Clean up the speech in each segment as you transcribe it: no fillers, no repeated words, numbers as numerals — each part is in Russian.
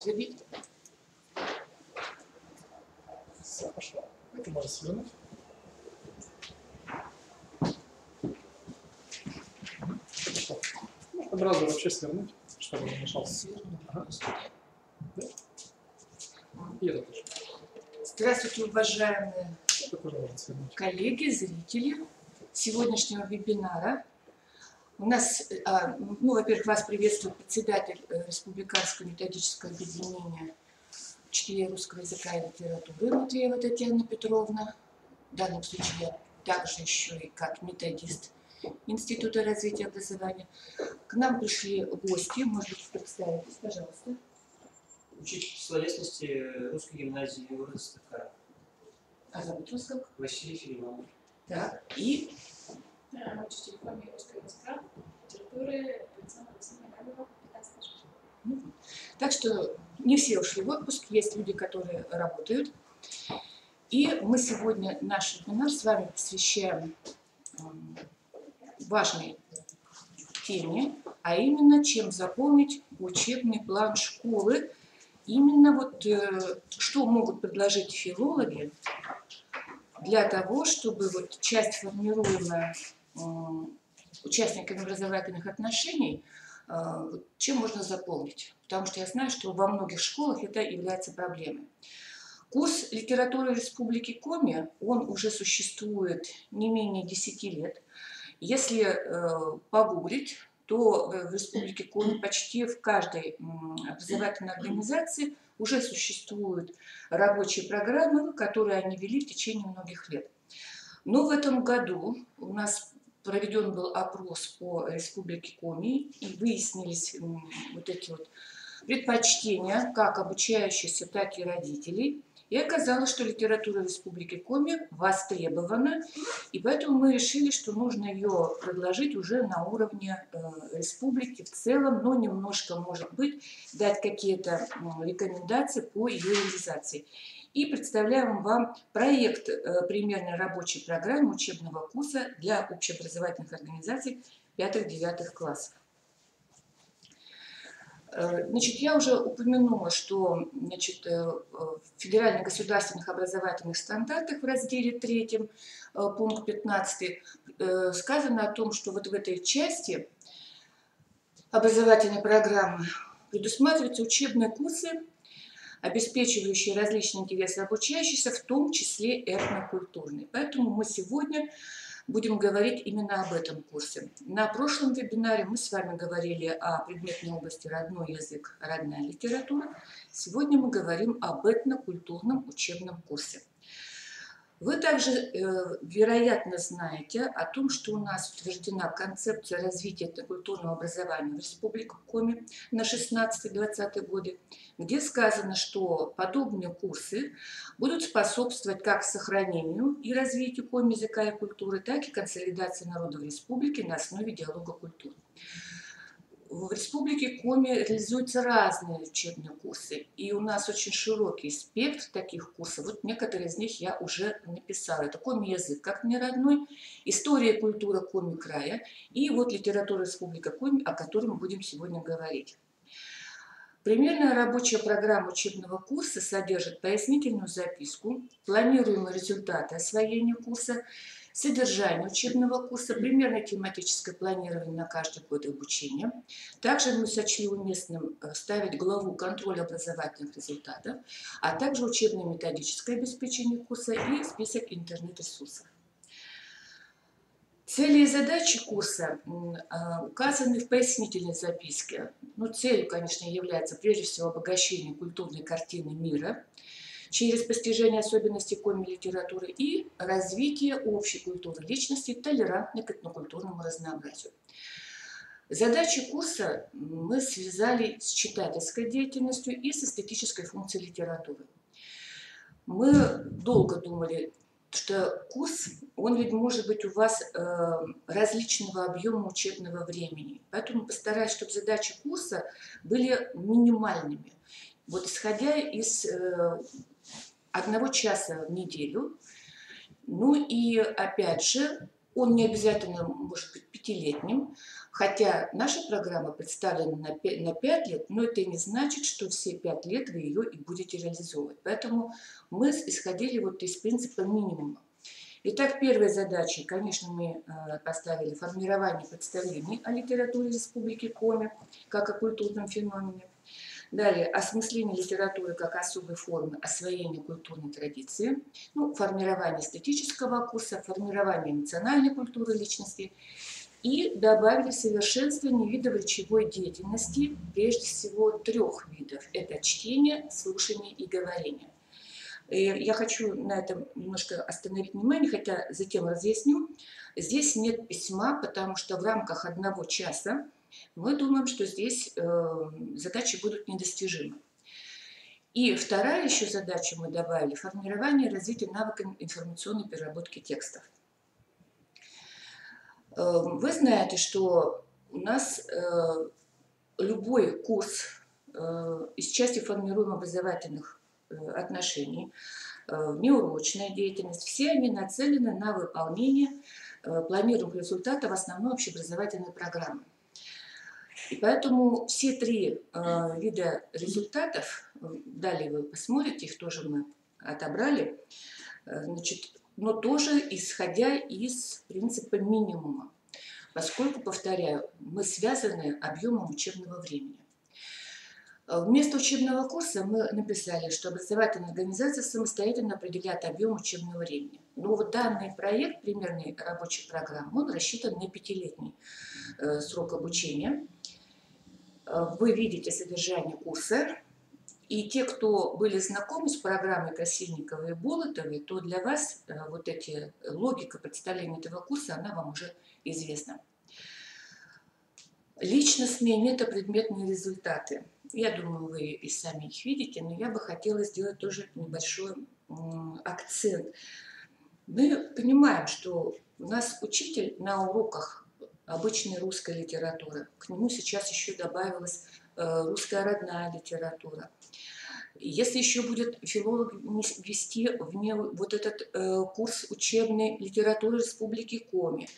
Забить. Все, пошло. Это можно свернуть. Пошло. Можно сразу вообще свернуть, чтобы он не мешался. Свернуть. Ага. Да? И это тоже. Здравствуйте, уважаемые Это тоже можно свернуть. коллеги, зрители сегодняшнего вебинара. У нас, во-первых, вас приветствует председатель Республиканского методического объединения учителей русского языка и литературы Матвеева Татьяна Петровна. В данном случае я также еще и как методист Института развития образования. К нам пришли гости, может быть, представитесь, пожалуйста. Учитель словесности русской гимназии УРСТК. А зовут вас как? Василий Филимонов. Так, и Учитель формы русского языка, литературы, Александра Габова, 15 лет. Так что не все ушли в отпуск, есть люди, которые работают. И мы сегодня наш вебинар с вами посвящаем важной теме, а именно, чем заполнить учебный план школы. Именно вот что могут предложить филологи для того, чтобы вот часть, формируемая участниками образовательных отношений, чем можно заполнить. Потому что я знаю, что во многих школах это является проблемой. Курс литературы Республики Коми, он уже существует не менее 10 лет. Если погуглить, то в Республике Коми почти в каждой образовательной организации уже существуют рабочие программы, которые они вели в течение многих лет. Но в этом году у нас проведен был опрос по Республике Коми, и выяснились вот эти вот предпочтения как обучающихся, так и родителей. И оказалось, что литература Республики Коми востребована, и поэтому мы решили, что нужно ее предложить уже на уровне республики в целом, но немножко, может быть, дать какие-то рекомендации по ее реализации. И представляем вам проект примерной рабочей программы учебного курса для общеобразовательных организаций 5-9 классов. Значит, я уже упомянула, что в федеральных государственных образовательных стандартах в разделе 3, пункт 15, сказано о том, что вот в этой части образовательной программы предусматриваются учебные курсы, обеспечивающие различные интересы обучающихся, в том числе этнокультурные. Поэтому мы сегодня будем говорить именно об этом курсе. На прошлом вебинаре мы с вами говорили о предметной области родной язык, родная литература. Сегодня мы говорим об этнокультурном учебном курсе. Вы также, вероятно, знаете о том, что у нас утверждена концепция развития этнокультурного образования в Республике Коми на 16-20 годы, где сказано, что подобные курсы будут способствовать как сохранению и развитию коми языка и культуры, так и консолидации народов республики на основе диалога культур. В Республике Коми реализуются разные учебные курсы, и у нас очень широкий спектр таких курсов. Вот некоторые из них я уже написала. Это коми-язык как неродной, история и культура Коми-края, и вот литература Республики Коми, о которой мы будем сегодня говорить. Примерная рабочая программа учебного курса содержит пояснительную записку, планируемые результаты освоения курса, содержание учебного курса, примерное тематическое планирование на каждый год обучения. Также мы сочли уместным вставить главу контроля образовательных результатов, а также учебно-методическое обеспечение курса и список интернет-ресурсов. Цели и задачи курса указаны в пояснительной записке. Но целью, конечно, является прежде всего обогащение культурной картины мира через постижение особенностей коми-литературы и развитие общей культуры личности, толерантной к этнокультурному разнообразию. Задачи курса мы связали с читательской деятельностью и с эстетической функцией литературы. Мы долго думали, что курс, он ведь может быть у вас различного объема учебного времени. Поэтому постараюсь, чтобы задачи курса были минимальными. Вот исходя из 1 часа в неделю. Ну и опять же, он не обязательно может быть 5-летним. Хотя наша программа представлена на 5 лет, но это не значит, что все 5 лет вы ее и будете реализовывать. Поэтому мы исходили вот из принципа минимума. Итак, первая задача, конечно, мы поставили формирование представлений о литературе Республики Коми как о культурном феномене. Далее, осмысление литературы как особой формы освоения культурной традиции, ну, формирование эстетического курса, формирование национальной культуры личности. И добавили совершенствование видов речевой деятельности, прежде всего 3 видов. Это чтение, слушание и говорение. Я хочу на этом немножко остановить внимание, хотя затем разъясню. Здесь нет письма, потому что в рамках 1 часа мы думаем, что здесь задачи будут недостижимы. И вторая еще задача мы добавили – формирование и развитие навыков информационной переработки текстов. Вы знаете, что у нас любой курс из части формируем образовательных отношений, неурочная деятельность, все они нацелены на выполнение планируемых результатов основной общеобразовательной программы. И поэтому все 3 вида результатов, далее вы посмотрите, их тоже мы отобрали, значит, но тоже исходя из принципа минимума, поскольку, повторяю, мы связаны объемом учебного времени. Вместо учебного курса мы написали, что образовательная организация самостоятельно определяет объем учебного времени. Но вот данный проект, примерной рабочей программы, он рассчитан на 5-летний срок обучения. Вы видите содержание курса. И те, кто были знакомы с программой Красильниковой и Болотовой, то для вас вот эти логика представления этого курса, она вам уже известна. Личностные метапредметные результаты. Я думаю, вы и сами их видите, но я бы хотела сделать тоже небольшой акцент. Мы понимаем, что у нас учитель на уроках обычной русской литературы, к нему сейчас еще добавилась русская родная литература. Если еще будет филолог вести вот этот курс учебной литературы Республики Коми,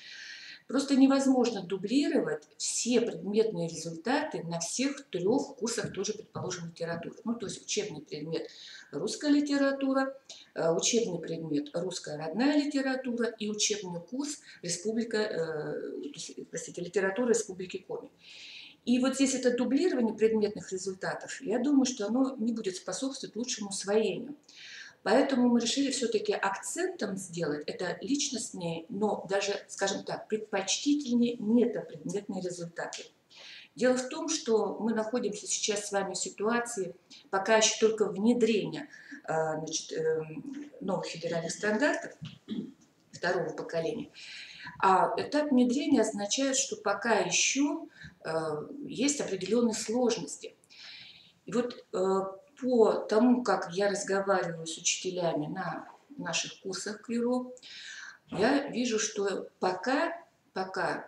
просто невозможно дублировать все предметные результаты на всех 3 курсах тоже, предположим, литературы. Ну, то есть учебный предмет русская литература, учебный предмет русская родная литература и учебный курс литература Республики Коми. И вот здесь это дублирование предметных результатов, я думаю, что оно не будет способствовать лучшему усвоению. Поэтому мы решили все-таки акцентом сделать это личностные, но даже, скажем так, предпочтительнее метапредметные результаты. Дело в том, что мы находимся сейчас с вами в ситуации пока еще только внедрения новых федеральных стандартов 2-го поколения. А этап внедрения означает, что пока еще есть определенные сложности. И вот по тому, как я разговариваю с учителями на наших курсах КИРО, я вижу, что пока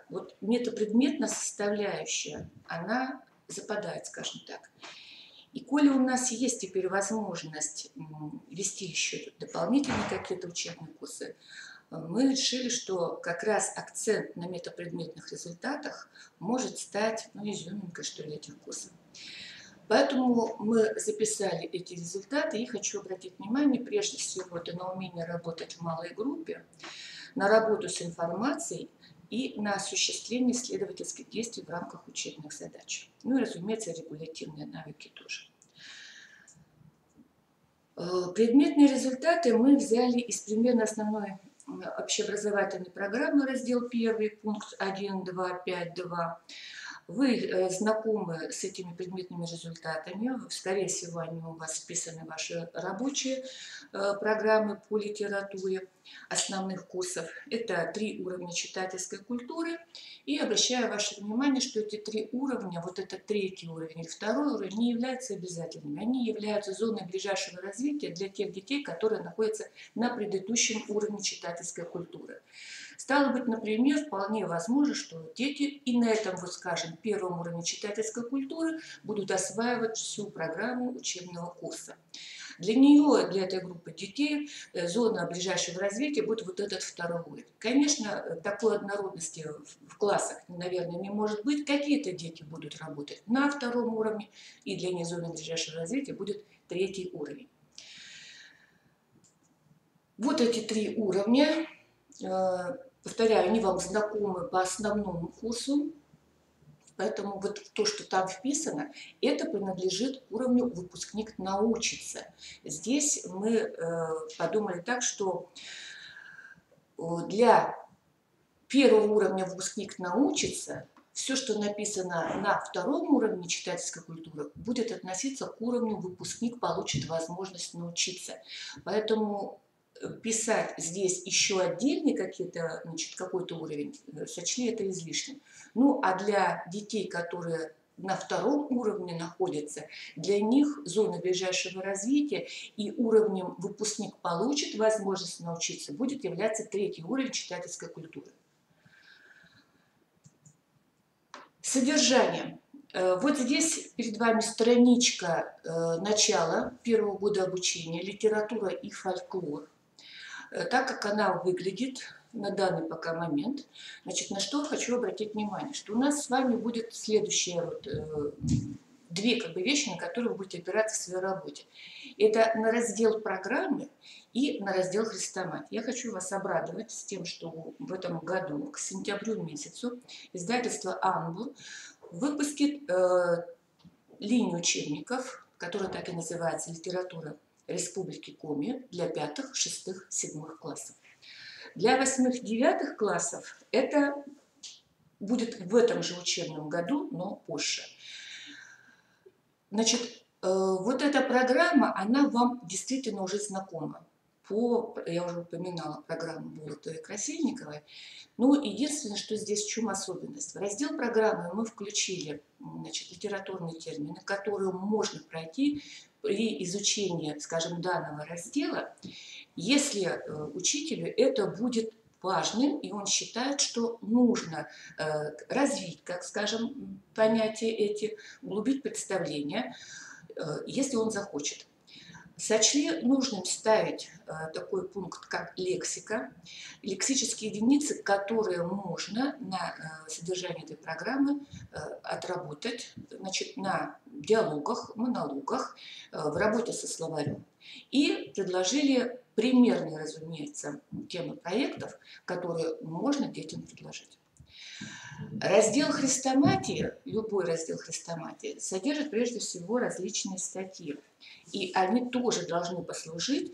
вот метапредметная составляющая, она западает, скажем так. И коли у нас есть теперь возможность вести еще дополнительные какие-то учебные курсы, мы решили, что как раз акцент на метапредметных результатах может стать, ну, изюминкой, что ли, этих курсов. Поэтому мы записали эти результаты и хочу обратить внимание, прежде всего, это на умение работать в малой группе, на работу с информацией и на осуществление исследовательских действий в рамках учебных задач. Ну и, разумеется, регулятивные навыки тоже. Предметные результаты мы взяли из примерно основной общеобразовательной программы, раздел 1, пункт 1.2.5.2. Вы знакомы с этими предметными результатами, скорее всего, они у вас вписаны в ваши рабочие программы по литературе основных курсов. Это 3 уровня читательской культуры. И обращаю ваше внимание, что эти 3 уровня, вот это 3-й уровень и 2-й уровень, не являются обязательными. Они являются зоной ближайшего развития для тех детей, которые находятся на предыдущем уровне читательской культуры. Стало быть, например, вполне возможно, что дети и на этом, вот скажем, 1-м уровне читательской культуры будут осваивать всю программу учебного курса. Для нее, для этой группы детей, зона ближайшего развития будет вот этот второй уровень. Конечно, такой однородности в классах, наверное, не может быть. Какие-то дети будут работать на втором уровне, и для них зона ближайшего развития будет третий уровень. Вот эти три уровня, повторяю, они вам знакомы по основному курсу. Поэтому вот то, что там вписано, это принадлежит к уровню «выпускник научится». Здесь мы подумали так, что для первого уровня «выпускник научится» все, что написано на втором уровне читательской культуры, будет относиться к уровню «выпускник получит возможность научиться». Поэтому писать здесь еще отдельный какой-то уровень, сочли это излишним. Ну, а для детей, которые на втором уровне находятся, для них зона ближайшего развития и уровнем выпускник получит возможность научиться будет являться третий уровень читательской культуры. Содержание. Вот здесь перед вами страничка начала первого года обучения, литература и фольклор. Так как она выглядит на данный пока момент, значит, на что хочу обратить внимание, что у нас с вами будет следующие две вещи, на которые вы будете опираться в своей работе. Это на раздел программы и на раздел хрестоматии. Я хочу вас обрадовать с тем, что в этом году, к сентябрю месяцу, издательство «Анбу» выпустит линию учебников, которая так и называется «Литература Республики Коми» для 5, 6, 7 классов. Для 8, 9 классов это будет в этом же учебном году, но позже. Значит, вот эта программа, она вам действительно уже знакома. Я уже упоминала программу Болотовой и Красильниковой. Но единственное, что здесь в чем особенность. В раздел программы мы включили, значит, литературные термины, которые можно пройти при изучении, скажем, данного раздела, если учителю это будет важным, и он считает, что нужно развить, как скажем, понятия эти, углубить представление, если он захочет. Сочли нужным ставить такой пункт, как лексика, лексические единицы, которые можно на содержании этой программы отработать, значит, на диалогах, монологах, в работе со словарем. И предложили примерные, разумеется, темы проектов, которые можно детям предложить. Раздел хрестоматии, любой раздел хрестоматии, содержит прежде всего различные статьи. И они тоже должны послужить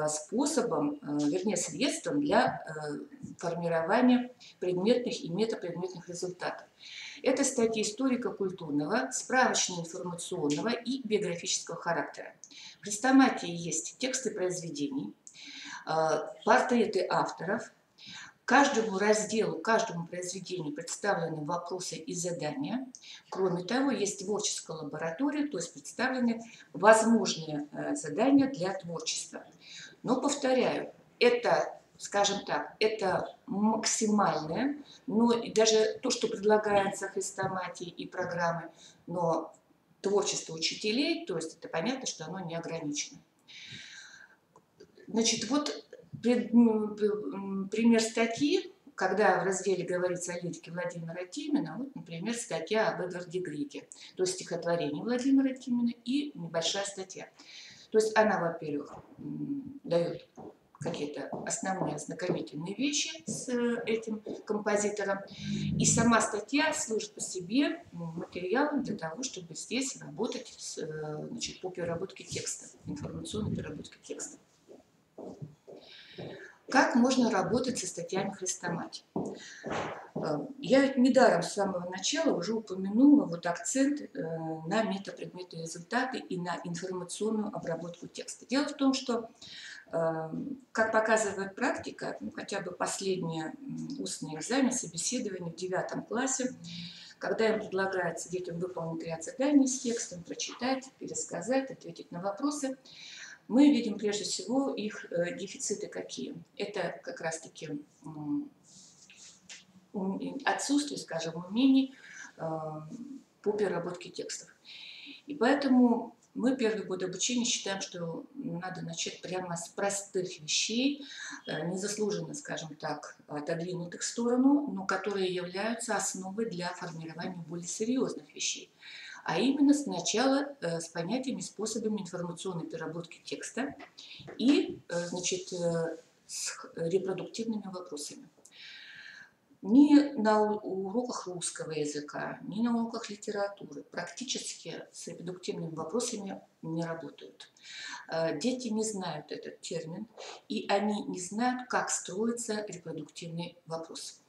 способом, вернее, средством для формирования предметных и метапредметных результатов. Это статьи историко-культурного, справочно-информационного и биографического характера. В хрестоматии есть тексты произведений, портреты авторов. Каждому разделу, каждому произведению представлены вопросы и задания. Кроме того, есть творческая лаборатория, то есть представлены возможные задания для творчества. Но, повторяю, это, скажем так, это максимальное, но даже то, что предлагается хрестоматии и программы, но творчество учителей, то есть это понятно, что оно не ограничено. Значит, вот пример статьи, когда в разделе говорится о лирике Владимира Тимина, вот, например, статья об Эдварде Григе, то есть стихотворение Владимира Тимина и небольшая статья. То есть она, во-первых, дает какие-то основные ознакомительные вещи с этим композитором, и сама статья служит по себе материалом для того, чтобы здесь работать значит, по переработке текста, информационной переработке текста. Как можно работать со статьями хрестоматии? Я недаром с самого начала уже упомянула вот акцент на метапредметные результаты и на информационную обработку текста. Дело в том, что, как показывает практика, хотя бы последние устные экзамены, собеседование в 9 классе, когда им предлагается детям выполнить ряд заданий с текстом, прочитать, пересказать, ответить на вопросы, мы видим прежде всего их дефициты какие. Это как раз-таки отсутствие, скажем, умений по переработке текстов. И поэтому мы первый год обучения считаем, что надо начать прямо с простых вещей, незаслуженно, скажем так, отодвинутых в сторону, но которые являются основой для формирования более серьезных вещей. А именно сначала с понятиями и способами информационной переработки текста и, значит, с репродуктивными вопросами. Ни на уроках русского языка, ни на уроках литературы практически с репродуктивными вопросами не работают. Дети не знают этот термин, и они не знают, как строится репродуктивный вопрос.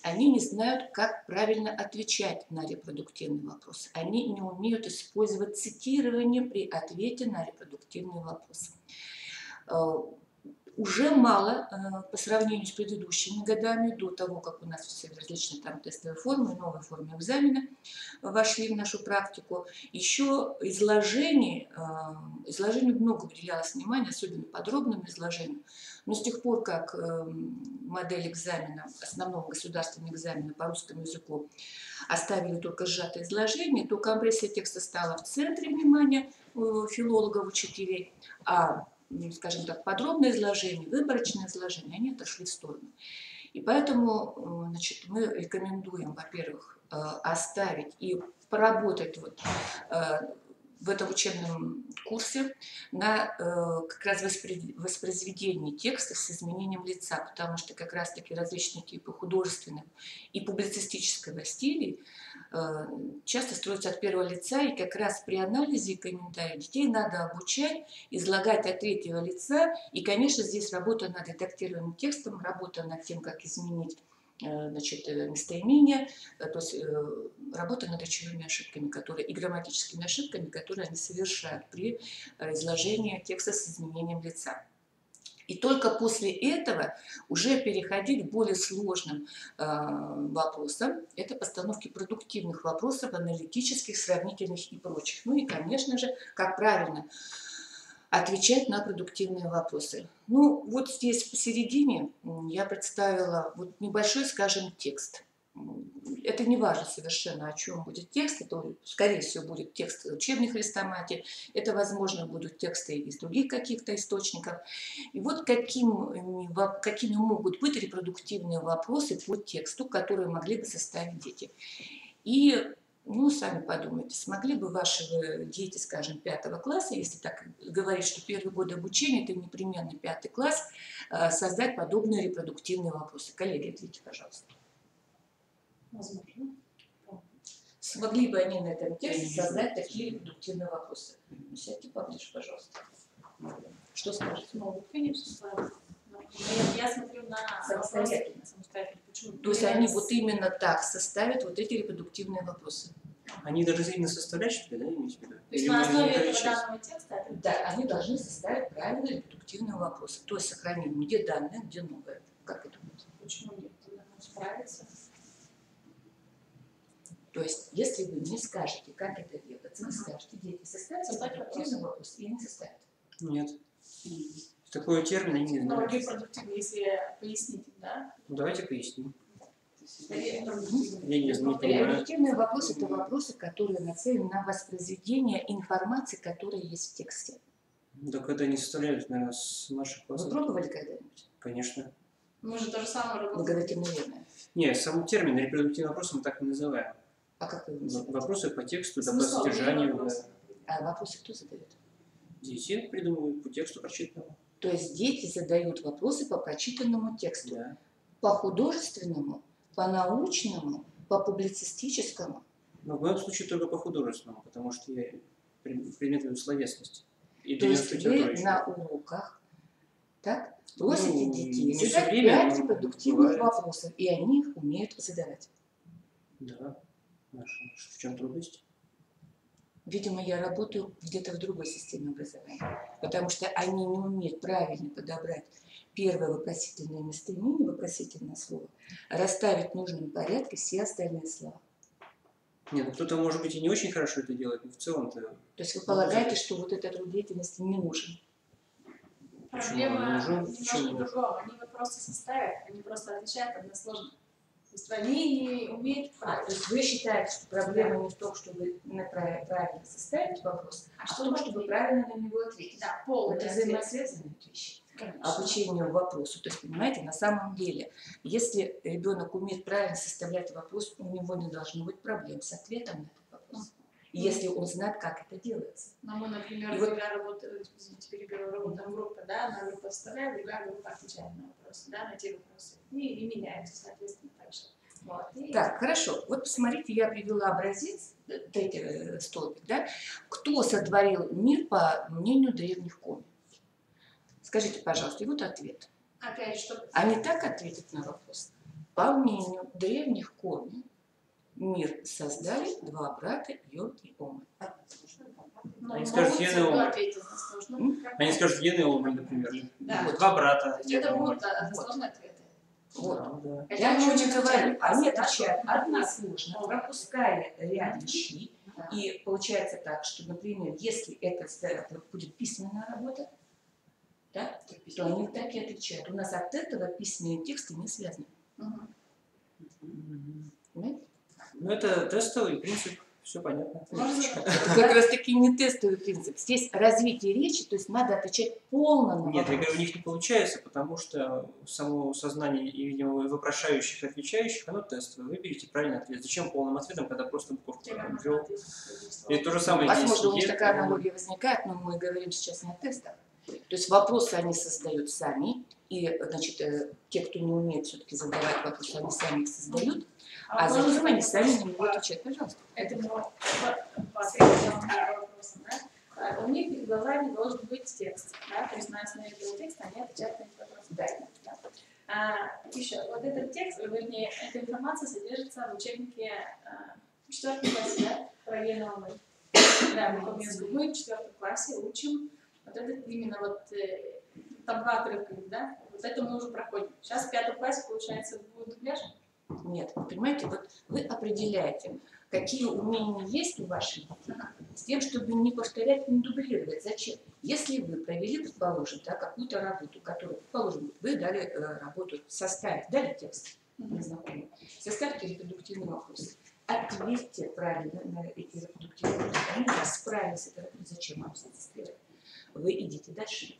Они не знают, как правильно отвечать на репродуктивный вопрос. Они не умеют использовать цитирование при ответе на репродуктивный вопрос. Уже мало по сравнению с предыдущими годами, до того, как у нас все различные там тестовые формы, новые формы экзамена вошли в нашу практику. Еще изложению много уделялось внимания, особенно подробным изложением. Но с тех пор, как модель экзамена, основного государственного экзамена по русскому языку оставили только сжатое изложение, то компрессия текста стала в центре внимания филологов, учителей, а скажем так, подробное изложение, выборочное изложение, они отошли в сторону. И поэтому, значит, мы рекомендуем, во-первых, оставить и поработать вот в этом учебном курсе на как раз воспроизведении текста с изменением лица, потому что как раз-таки различные типы художественных и публицистического стилей часто строятся от первого лица, и как раз при анализе и комментарии детей надо обучать, излагать от третьего лица, и, конечно, здесь работа над редактированным текстом, работа над тем, как изменить, значит, местоимения, то есть работа над речевыми ошибками, и грамматическими ошибками, которые они совершают при изложении текста с изменением лица. И только после этого уже переходить к более сложным вопросам. Это постановки продуктивных вопросов, аналитических, сравнительных и прочих. Ну и, конечно же, как правильно отвечать на продуктивные вопросы. Ну, вот здесь посередине я представила вот небольшой, скажем, текст. Это не важно совершенно, о чем будет текст. Это, скорее всего, будет текст учебных хрестоматий. Это, возможно, будут тексты из других каких-то источников. И вот какими могут быть репродуктивные вопросы по тексту, которые могли бы составить дети. И ну, сами подумайте, смогли бы ваши дети, скажем, 5 класса, если так говорить, что первый год обучения – это непременно 5 класс, создать подобные репродуктивные вопросы? Коллеги, ответьте, пожалуйста. Возможно. Смогли бы они на этом тексте создать такие репродуктивные вопросы? Сядьте поближе, пожалуйста. Что скажете? Могут, конечно. Я смотрю на самостоятельно. Почему? То есть они вот именно так составят вот эти репродуктивные вопросы. Они даже именно составлять, что ли, да, имеете в виду? То есть на основе этого данного текста? Да, они должны составить правильные репродуктивные вопросы. То есть сохранить, где данные, где новое. Как это будет? Почему нет? Справиться. То есть, если вы не скажете, как это делается, вы скажете, дети составят репродуктивный вопрос или не составят? Нет. Такой термин они не знают. Но репродуктивный, если поясните, да? Ну, давайте поясним. Репродуктивные вопросы – это вопросы, которые нацелены на воспроизведение информации, которая есть в тексте. Так это не составляют, наверное, с наших классов. Вы пробовали когда-нибудь? Конечно. Мы же то же самое работаем. Вы говорите неверно. Нет, сам термин репродуктивный вопрос мы так и называем. А как вы его называете? Вопросы по тексту, да, по содержанию. А вопросы кто задает? Дети придумывают по тексту прочитанному. То есть дети задают вопросы по прочитанному тексту. Да. По художественному, по научному, по публицистическому. Но в моем случае только по художественному, потому что я предмет словесности. И то есть вы на уроках так, просите детей задать 5 репродуктивных вопросов, и они их умеют задавать. Да. В чем трудность? Видимо, я работаю где-то в другой системе образования, потому что они не умеют правильно подобрать первое вопросительное местоимение, вопросительное слово, расставить в нужном порядке все остальные слова. Нет, кто-то, может быть, и не очень хорошо это делает, но в целом-то... То есть вы полагаете, что вот этот труд деятельности не нужен? Проблема немножко в другом. Они вопросы составят, они просто отвечают односложно. есть они не умеют То правильно. есть вы считаете, что проблема не в том, чтобы правильно составить вопрос, а в том, чтобы правильно на него ответить. Да, полный Это ответ. взаимосвязанные вещи. Конечно. Обучению вопросу. То есть, понимаете, на самом деле, если ребенок умеет правильно составлять вопрос, у него не должно быть проблем с ответом на этот вопрос. И если он знает, как это делается. Но мы, например, И вот- когда работаем, извините, переберу, работаем в группе, да, одна группа составляет, другая группа отвечает на вопросы, да, на те вопросы. И меняется, соответственно, так же. Вот. И Так, хорошо. Вот посмотрите, я привела образец, третий столбик, да? Кто сотворил мир по мнению древних коми? Скажите, пожалуйста, и вот ответ. опять, чтобы Они так ответят на вопрос. По мнению древних коми, мир создали два брата Йод и Ома. Они скажут, Йен и Ом. ответить сложно. Они скажут Йен и Ом, например. Да. Два брата. То есть это Йен и Ом. будут сложные ответы. Вот. Да. Я Хотя не мы очень не говорю, отвечаем, они да, отвечают что- односложно, пропуская рядышки. Да. И получается так, что, например, если это будет письменная работа, да, то они так и отвечают. У нас от этого письменные тексты не связаны. Мгм. Понимаете? Ну, это тестовый принцип, все понятно. Можно- Как раз таки не тестовый принцип. Здесь развитие речи, то есть надо отвечать полно на Нет, я вопрос. говорю, у них не получается, потому что само сознание и, видимо, вопрошающих и отвечающих, оно тестовое. Выберите правильный ответ. Зачем полным ответом, когда просто буковку Тебе ввел? можно ответить одним И словом. то же самое здесь. Возможно, у них Йен, такая Ом. аналогия возникает, но мы говорим сейчас не о тестах. То есть вопросы они создают сами, и, значит, те, кто не умеет все-таки задавать вопросы, они сами их создают, а можно затем они задать сами вопрос на него по отвечают. Пожалуйста. этому по следующему вопросу, да? У них перед глазами должен быть текст, да? То есть на основе этого текста они отвечают на эти вопросы. Да? Еще, вот этот текст, вернее, эта информация содержится в учебнике 4 классе, да, про Генома. Да, мы по-мински мы в 4 классе учим вот это именно вот там два отрывка, да, вот это мы уже проходим. Сейчас в 5 классе, получается, будет дубляж. Нет, вы понимаете, вот вы определяете, какие умения есть у ваших детей, с тем, чтобы не повторять, не дублировать. Зачем? Если вы провели, предположим, да, какую-то работу, которую, предположим, вы дали работу составить, дали текст незнакомый, составьте репродуктивный вопрос. Ответьте правильно на эти репродуктивные вопросы. Они у вас справились с этой работой. Зачем вам все это сделать? Вы идите дальше.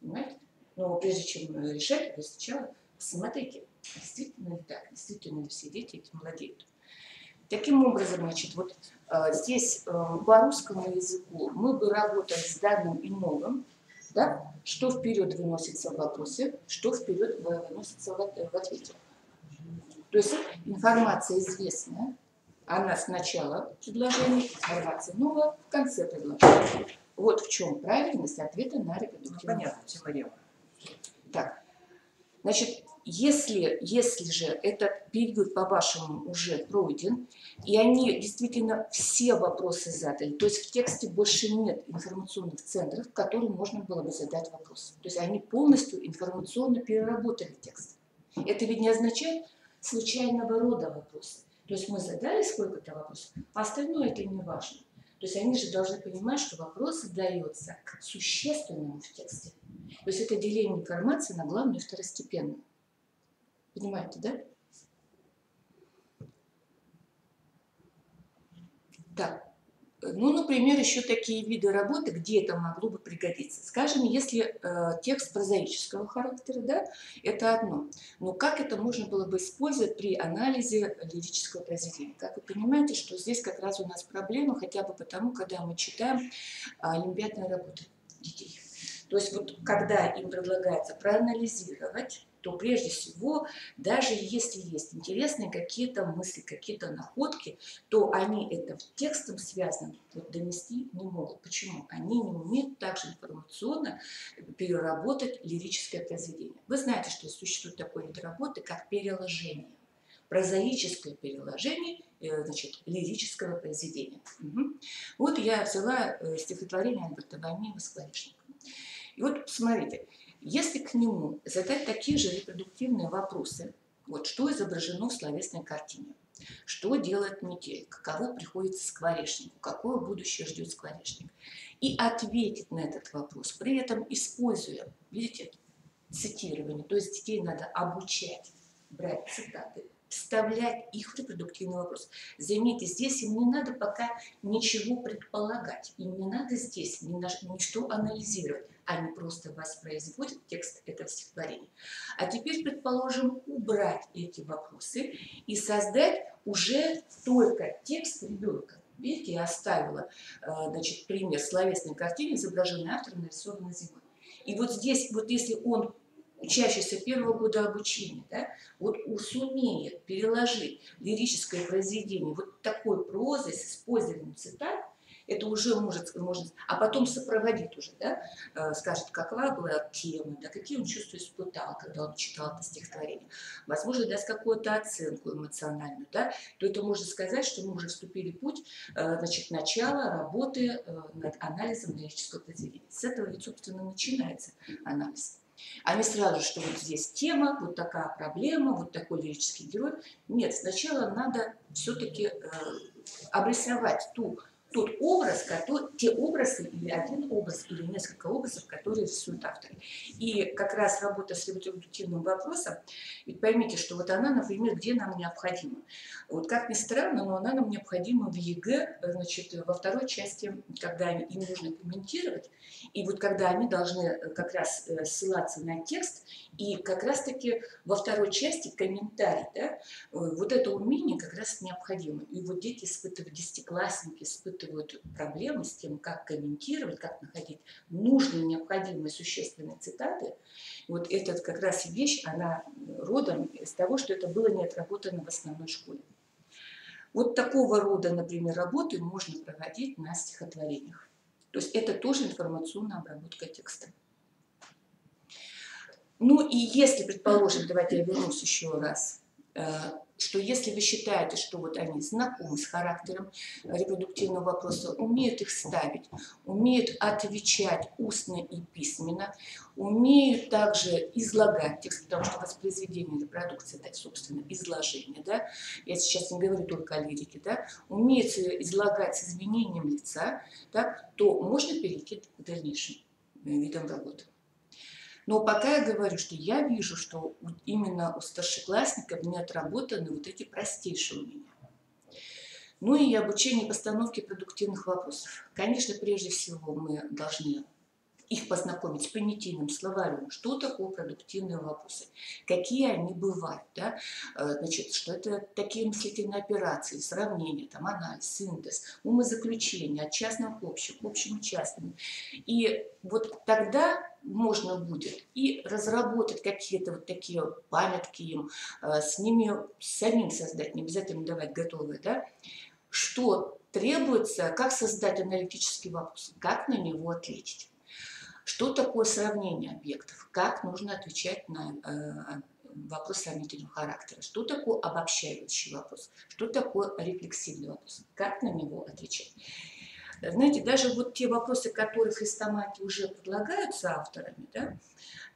Понимаете? Но прежде чем решать, вы сначала посмотрите, действительно ли так, действительно ли все дети этим владеют. Таким образом, значит, вот здесь по русскому языку мы бы работали с данным и новым, да, что вперед выносится в вопросе, что вперед выносится в ответе. То есть информация известная, она сначала предложения, информация новая в конце предложения. Вот в чем правильность ответа на репродуктивный Понятно, вопрос. теорема. Так, значит, если же этот период, по-вашему, уже пройден, и они действительно все вопросы задали, то есть в тексте больше нет информационных центров, в которые можно было бы задать вопрос. То есть они полностью информационно переработали текст. Это ведь не означает случайного рода вопросы. То есть мы задали сколько-то вопросов, а остальное это не важно. То есть они же должны понимать, что вопрос задается к существенному в тексте. То есть это деление информации на главную и второстепенную. Понимаете, да? Так, ну, например, еще такие виды работы, где это могло бы пригодиться. Скажем, если текст прозаического характера, да, это одно. Но как это можно было бы использовать при анализе лирического произведения? Как вы понимаете, что здесь как раз у нас проблема, хотя бы потому, когда мы читаем олимпиадные работы детей. То есть вот когда им предлагается проанализировать, то прежде всего, даже если есть интересные какие-то мысли, какие-то находки, то они это текстом связанным вот донести не могут. Почему? Они не умеют также информационно переработать лирическое произведение. Вы знаете, что существует такой вид работы, как переложение. Прозаическое переложение, значит, лирического произведения. Угу. Вот я взяла стихотворение Альберта Вамиева «Скворечник». И вот смотрите, если к нему задать такие же репродуктивные вопросы, вот что изображено в словесной картине, что делает метель, каково приходится скворечнику, какое будущее ждет скворечник, и ответить на этот вопрос, при этом используя, видите, цитирование, то есть детей надо обучать, брать цитаты, вставлять их в репродуктивный вопрос. Заметьте, здесь им не надо пока ничего предполагать, им не надо здесь ничто анализировать, они просто воспроизводят текст этого стихотворения. А теперь, предположим, убрать эти вопросы и создать уже только текст ребенка. Видите, я оставила, значит, пример словесной картины, изображенной автором, нарисованной зимой. И вот здесь, вот если он, учащийся первого года обучения, да, вот сумеет переложить лирическое произведение вот такой прозой с использованием цитат, это уже может, а потом сопроводит уже, да, скажет, какова была тема, да, какие он чувства испытал, когда он читал это стихотворение. Возможно, даст какую-то оценку эмоциональную, да, то это можно сказать, что мы уже вступили в путь, значит, начала работы над анализом лирического произведения. С этого ведь, собственно, начинается анализ. А не сразу, что вот здесь тема, вот такая проблема, вот такой лирический герой. Нет, сначала надо все-таки обрисовать тот образ, те образы, или один образ, или несколько образов, которые рисуют авторы. И как раз работа с репродуктивным вопросом, ведь поймите, что вот она, например, где нам необходима. Вот как ни странно, но она нам необходима в ЕГЭ, значит, во второй части, когда им нужно комментировать, и вот когда они должны как раз ссылаться на текст, и как раз-таки во второй части комментарий, да, вот это умение как раз необходимо. И вот дети испытывают, десятиклассники испытывают проблемы с тем, как комментировать, как находить нужные, необходимые, существенные цитаты. Вот эта как раз вещь, она родом из того, что это было не отработано в основной школе. Вот такого рода, например, работы можно проводить на стихотворениях. То есть это тоже информационная обработка текста. Ну и если, предположим, давайте я вернусь еще раз, что если вы считаете, что вот они знакомы с характером репродуктивного вопроса, умеют их ставить, умеют отвечать устно и письменно, умеют также излагать текст, потому что воспроизведение репродукции – это, собственно, изложение, да? Я сейчас не говорю только о лирике, да? Умеют излагать с изменением лица, да? То можно перейти к дальнейшим видам работы. Но пока я говорю, что я вижу, что именно у старшеклассников не отработаны вот эти простейшие умения. Ну и обучение постановке продуктивных вопросов. Конечно, прежде всего мы должны их познакомить с понятийным словарем, что такое продуктивные вопросы, какие они бывают, да? Значит, что это такие мыслительные операции, сравнения, там, анализ, синтез, умозаключение от частного к общему частному. И вот тогда можно будет и разработать какие-то вот такие памятки им, с ними самим создать, не обязательно давать готовые, да? Что требуется, как создать аналитический вопрос, как на него ответить. Что такое сравнение объектов? Как нужно отвечать на вопрос сравнительного характера? Что такое обобщающий вопрос? Что такое рефлексивный вопрос? Как на него отвечать? Знаете, даже вот те вопросы, которые в хрестоматии уже предлагаются авторами, да,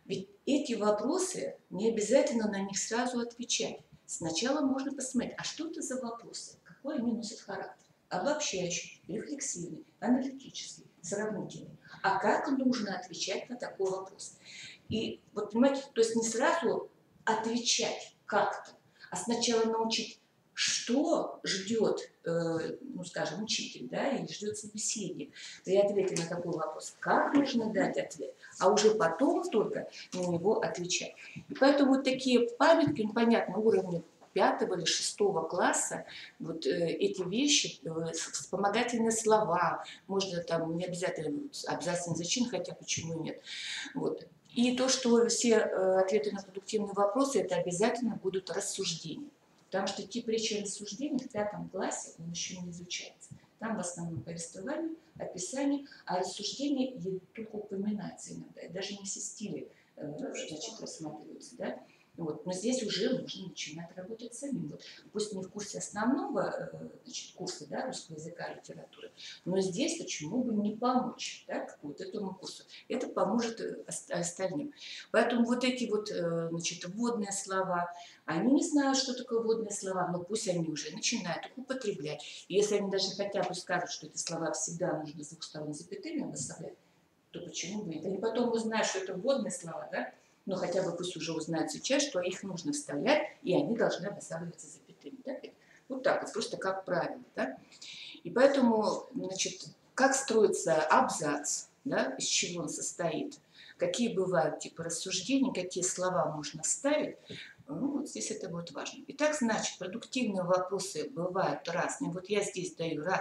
ведь эти вопросы не обязательно на них сразу отвечать. Сначала можно посмотреть, а что это за вопросы? Какой они носят характер? Обобщающий, рефлексивный, аналитический, сравнительный. А как нужно отвечать на такой вопрос? И вот понимаете, то есть не сразу отвечать как-то, а сначала научить, что ждет, ну скажем, учитель, да, или ждет собеседник при ответе на такой вопрос, как нужно дать ответ, а уже потом только на него отвечать. И поэтому вот такие памятки, ну понятно, уровня 5 или 6 класса, вот эти вещи, вспомогательные слова, можно там не обязательно абзацный зачин, хотя почему и нет. Вот. И то, что все ответы на продуктивные вопросы, это обязательно будут рассуждения. Потому что тип речи и рассуждений в 5 классе он еще не изучается. Там в основном повествование, описание, а рассуждения только упоминаются иногда, и даже не все стили значит, рассматриваются. Да? Вот. Но здесь уже можно начинать работать самим. Вот. Пусть не в курсе основного значит, курса, да, русского языка и литературы, но здесь почему бы не помочь, да, вот этому курсу. Это поможет остальным. Поэтому вот эти вот значит, вводные слова, они не знают, что такое вводные слова, но пусть они уже начинают их употреблять. И если они даже хотя бы скажут, что эти слова всегда нужно с двух сторон запятыми обособлять, то почему бы нет? Они потом узнают, что это вводные слова, да? но хотя бы пусть уже узнают сейчас, что их нужно вставлять, и они должны обосабливаться запятыми. Да? Вот так вот, просто как правило. Да? И поэтому, значит, как строится абзац, да, из чего он состоит, какие бывают типы рассуждений, какие слова можно ставить, ну, вот здесь это будет важно. Итак, значит, продуктивные вопросы бывают разные. Вот я здесь даю 1,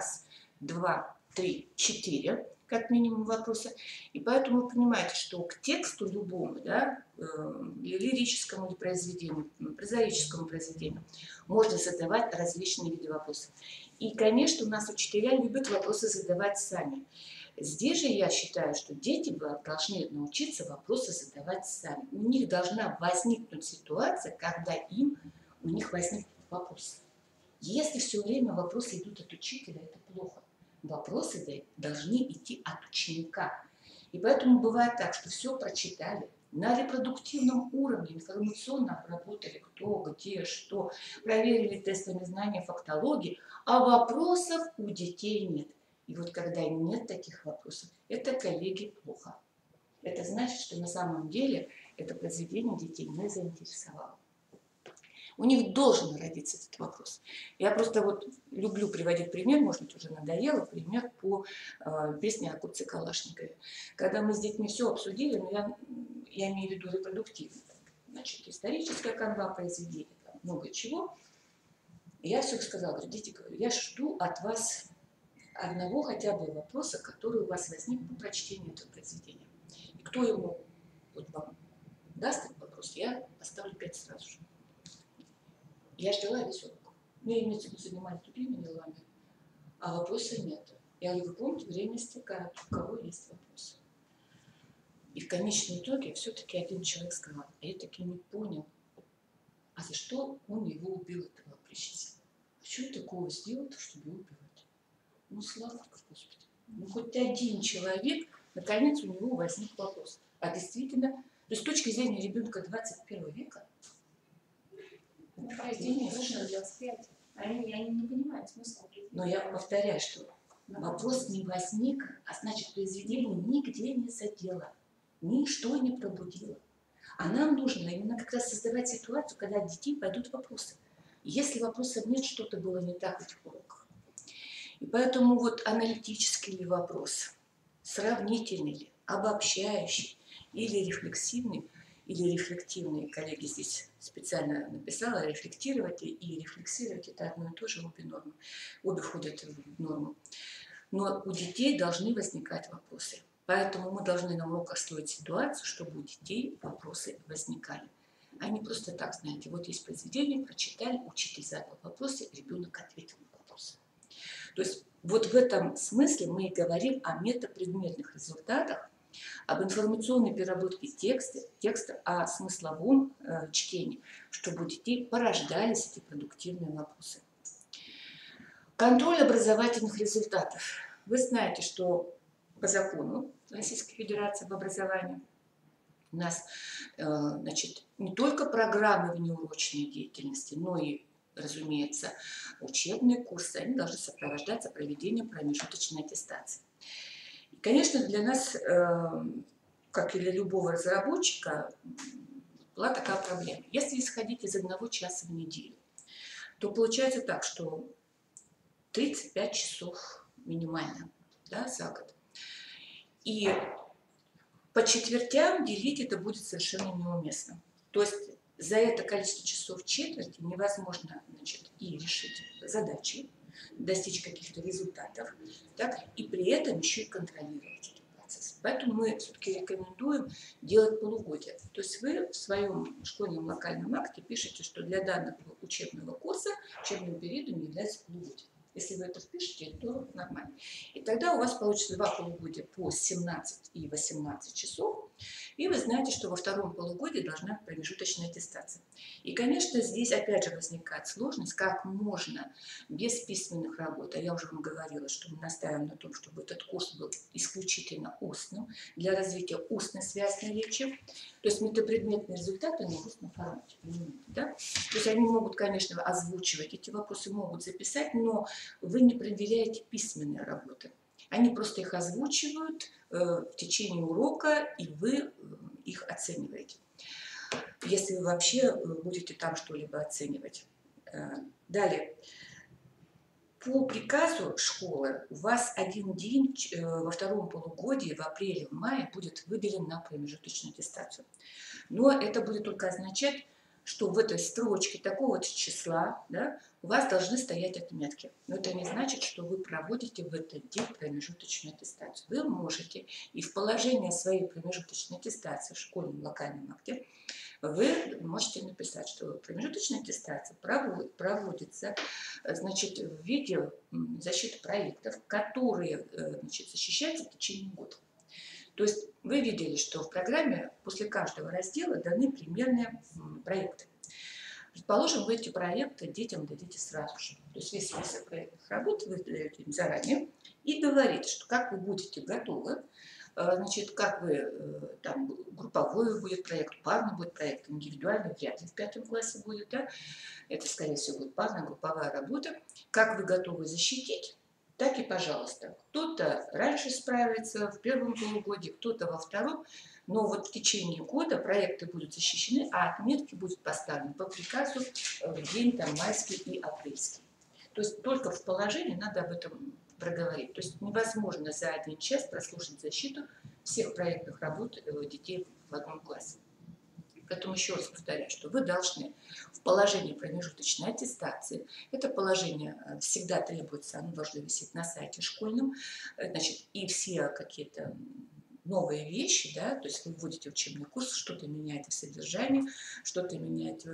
2, 3, 4, как минимум вопроса. И поэтому вы понимаете, что к тексту любому, да, лирическому или произведению, прозаическому произведению, можно задавать различные виды вопросов. И, конечно, у нас учителя любят вопросы задавать сами. Здесь же я считаю, что дети должны научиться вопросы задавать сами. У них должна возникнуть ситуация, когда у них возникнут вопросы. Если все время вопросы идут от учителя, это плохо. Вопросы должны идти от ученика. И поэтому бывает так, что все прочитали, на репродуктивном уровне информационно обработали, кто, где, что, проверили тестами знания фактологии, а вопросов у детей нет. И вот когда нет таких вопросов, это, коллеги, плохо. Это значит, что на самом деле это произведение детей не заинтересовало. У них должен родиться этот вопрос. Я просто вот люблю приводить пример, может быть, уже надоело, пример по песне о Курце Калашникове. Когда мы с детьми все обсудили, но я имею в виду репродуктивно, значит, историческая канва произведения, там много чего. И я все сказала, говорю, дети, я жду от вас одного хотя бы вопроса, который у вас возник по прочтению этого произведения. И кто ему вот вам даст этот вопрос, я поставлю 5 сразу же. Я ждала весь урок. Мы имеется в виду занимались другими делами, а вопроса нет. Я говорю, вы помните, время истекает, у кого есть вопросы. И в конечном итоге все-таки один человек сказал, а я таки не понял, а за что он его убил, этого прищица? А что он такого сделал, чтобы убивать? Ну, слава Господи. Ну, хоть один человек, наконец, у него возник вопрос. А действительно, то есть с точки зрения ребенка 21 века, Произведение нужно для восприятия. Они не понимают смысла. Но я повторяю, что вопрос не возник, а значит, произведение нигде не задело, ничто не пробудило. А нам нужно именно как раз создавать ситуацию, когда от детей пойдут вопросы. Если вопросов нет, что-то было не так в этих уроках. И поэтому вот аналитический ли вопрос, сравнительный ли, обобщающий или рефлексивный, или рефлективный, коллеги здесь специально написала, рефлектировать и рефлексировать – это одно и то же, обе входят в норму. Но у детей должны возникать вопросы. Поэтому мы должны на уроках строить ситуацию, чтобы у детей вопросы возникали. А не просто так, знаете, вот есть произведение, прочитали, учитель задал вопросы, ребенок ответил на вопросы. То есть вот в этом смысле мы и говорим о метапредметных результатах, об информационной переработке текста, о смысловом чтении, чтобы у детей порождались эти продуктивные вопросы. Контроль образовательных результатов. Вы знаете, что по закону Российской Федерации об образовании у нас значит, не только программы внеурочной деятельности, но и, разумеется, учебные курсы, они должны сопровождаться проведением промежуточной аттестации. Конечно, для нас, как и для любого разработчика, была такая проблема. Если исходить из 1 часа в неделю, то получается так, что 35 часов минимально, да, за год. И по четвертям делить это будет совершенно неуместно. То есть за это количество часов четверти невозможно, значит, и решить задачи, достичь каких-то результатов, так, и при этом еще и контролировать этот процесс. Поэтому мы все-таки рекомендуем делать полугодие. То есть вы в своем школьном локальном акте пишете, что для данного учебного курса учебным периодом является полугодие. Если вы это впишете, то нормально. И тогда у вас получится 2 полугодия по 17 и 18 часов. И вы знаете, что во втором полугодии должна быть промежуточная аттестация. И, конечно, здесь опять же возникает сложность, как можно без письменных работ. А я уже вам говорила, что мы настаиваем на том, чтобы этот курс был исключительно устным, для развития устной связной речи. То есть метапредметные результаты на устном формате. Да? То есть они могут, конечно, озвучивать эти вопросы, могут записать, но вы не проверяете письменные работы. Они просто их озвучивают в течение урока, и вы их оцениваете. если вы вообще будете там что-либо оценивать. Далее. По приказу школы у вас один день во втором полугодии, в апреле, в мае, будет выделен на промежуточную аттестацию. Но это будет только означать, что в этой строчке такого числа, да, у вас должны стоять отметки. Но это не значит, что вы проводите в этот день промежуточную аттестацию. Вы можете и в положении своей промежуточной аттестации в школьном локальном акте вы можете написать, что промежуточная аттестация проводится, значит, в виде защиты проектов, которые, значит, защищаются в течение года. То есть вы видели, что в программе после каждого раздела даны примерные проекты. Предположим, вы эти проекты детям дадите сразу же. То есть весь список проектных работ вы даете им заранее и говорите, что как вы будете готовы, значит, как вы, там, групповой будет проект, парный будет проект, индивидуальный вряд ли в 5 классе будет, да? Это, скорее всего, будет парная, групповая работа. Как вы готовы защитить, так и, пожалуйста. Кто-то раньше справится в первом полугодии, кто-то во втором, но вот в течение года проекты будут защищены, а отметки будут поставлены по приказу в день там, майский и апрельский. То есть только в положении надо об этом проговорить. То есть невозможно за один час прослушать защиту всех проектных работ детей в одном классе. Поэтому еще раз повторяю, что вы должны в положении промежуточной аттестации, это положение всегда требуется, оно должно висеть на сайте школьном, значит, и все какие-то новые вещи, да, то есть вы вводите учебный курс, что-то меняете в содержании, что-то меняете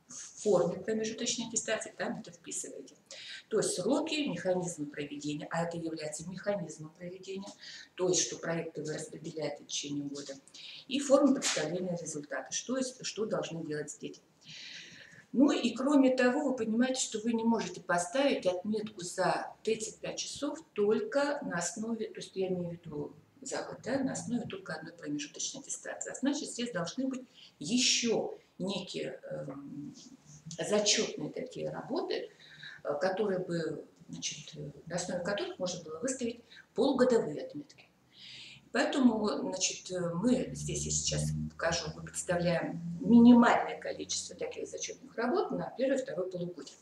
в форме промежуточной аттестации, там это вписываете. То есть сроки, механизмы проведения, а это является механизмом проведения, то есть что проекты вы распределяете в течение года, и форма представления результата, что должны делать дети. Ну и кроме того, вы понимаете, что вы не можете поставить отметку за 35 часов только на основе, то есть я имею в виду за год, да, на основе только одной промежуточной аттестации. А значит, здесь должны быть еще некие зачетные такие работы, которые бы, значит, на основе которых можно было выставить полугодовые отметки. Поэтому, значит, мы здесь, я сейчас покажу, мы представляем минимальное количество таких зачетных работ на первое и второе полугодие.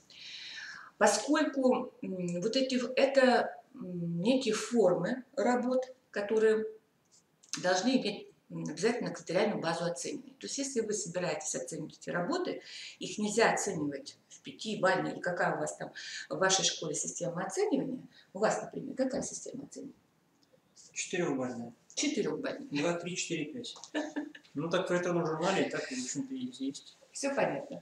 Поскольку вот это некие формы работ, которые должны иметь обязательно критериальную базу оценивания. То есть если вы собираетесь оценивать эти работы, их нельзя оценивать в 5-бальной, или какая у вас там в вашей школе система оценивания. У вас, например, какая система оценивания? 4-бальная. 4-бальная. 2, 3, 4, 5. Ну так в этом журнале так, в общем-то, и есть. Все понятно.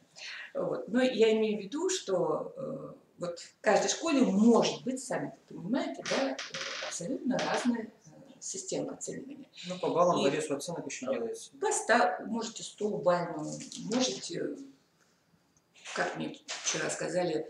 Вот. Но я имею в виду, что вот в каждой школе может быть, сами понимаете, да, абсолютно разная система оценивания. Ну, по баллам, по весу оценок еще делается. Можете 100-бальную, можете, как мне вчера сказали,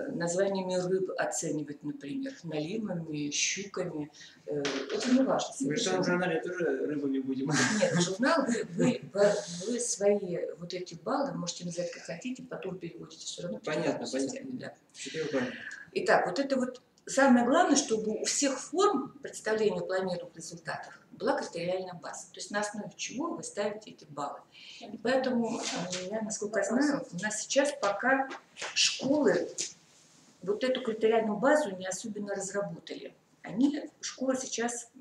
названиями рыб оценивать, например, наливами, щуками. Это не важно. В этом журнале тоже рыбами будем. Нет, журнал, вы свои вот эти баллы можете называть как хотите, потом переводите все равно. Понятно, систему, понятно. да. 4-бальная. Итак, вот это вот самое главное, чтобы у всех форм представления планируемых результатов была критериальная база. То есть на основе чего вы ставите эти баллы. И поэтому, я, насколько знаю, у нас сейчас пока школы вот эту критериальную базу не особенно разработали. Школы сейчас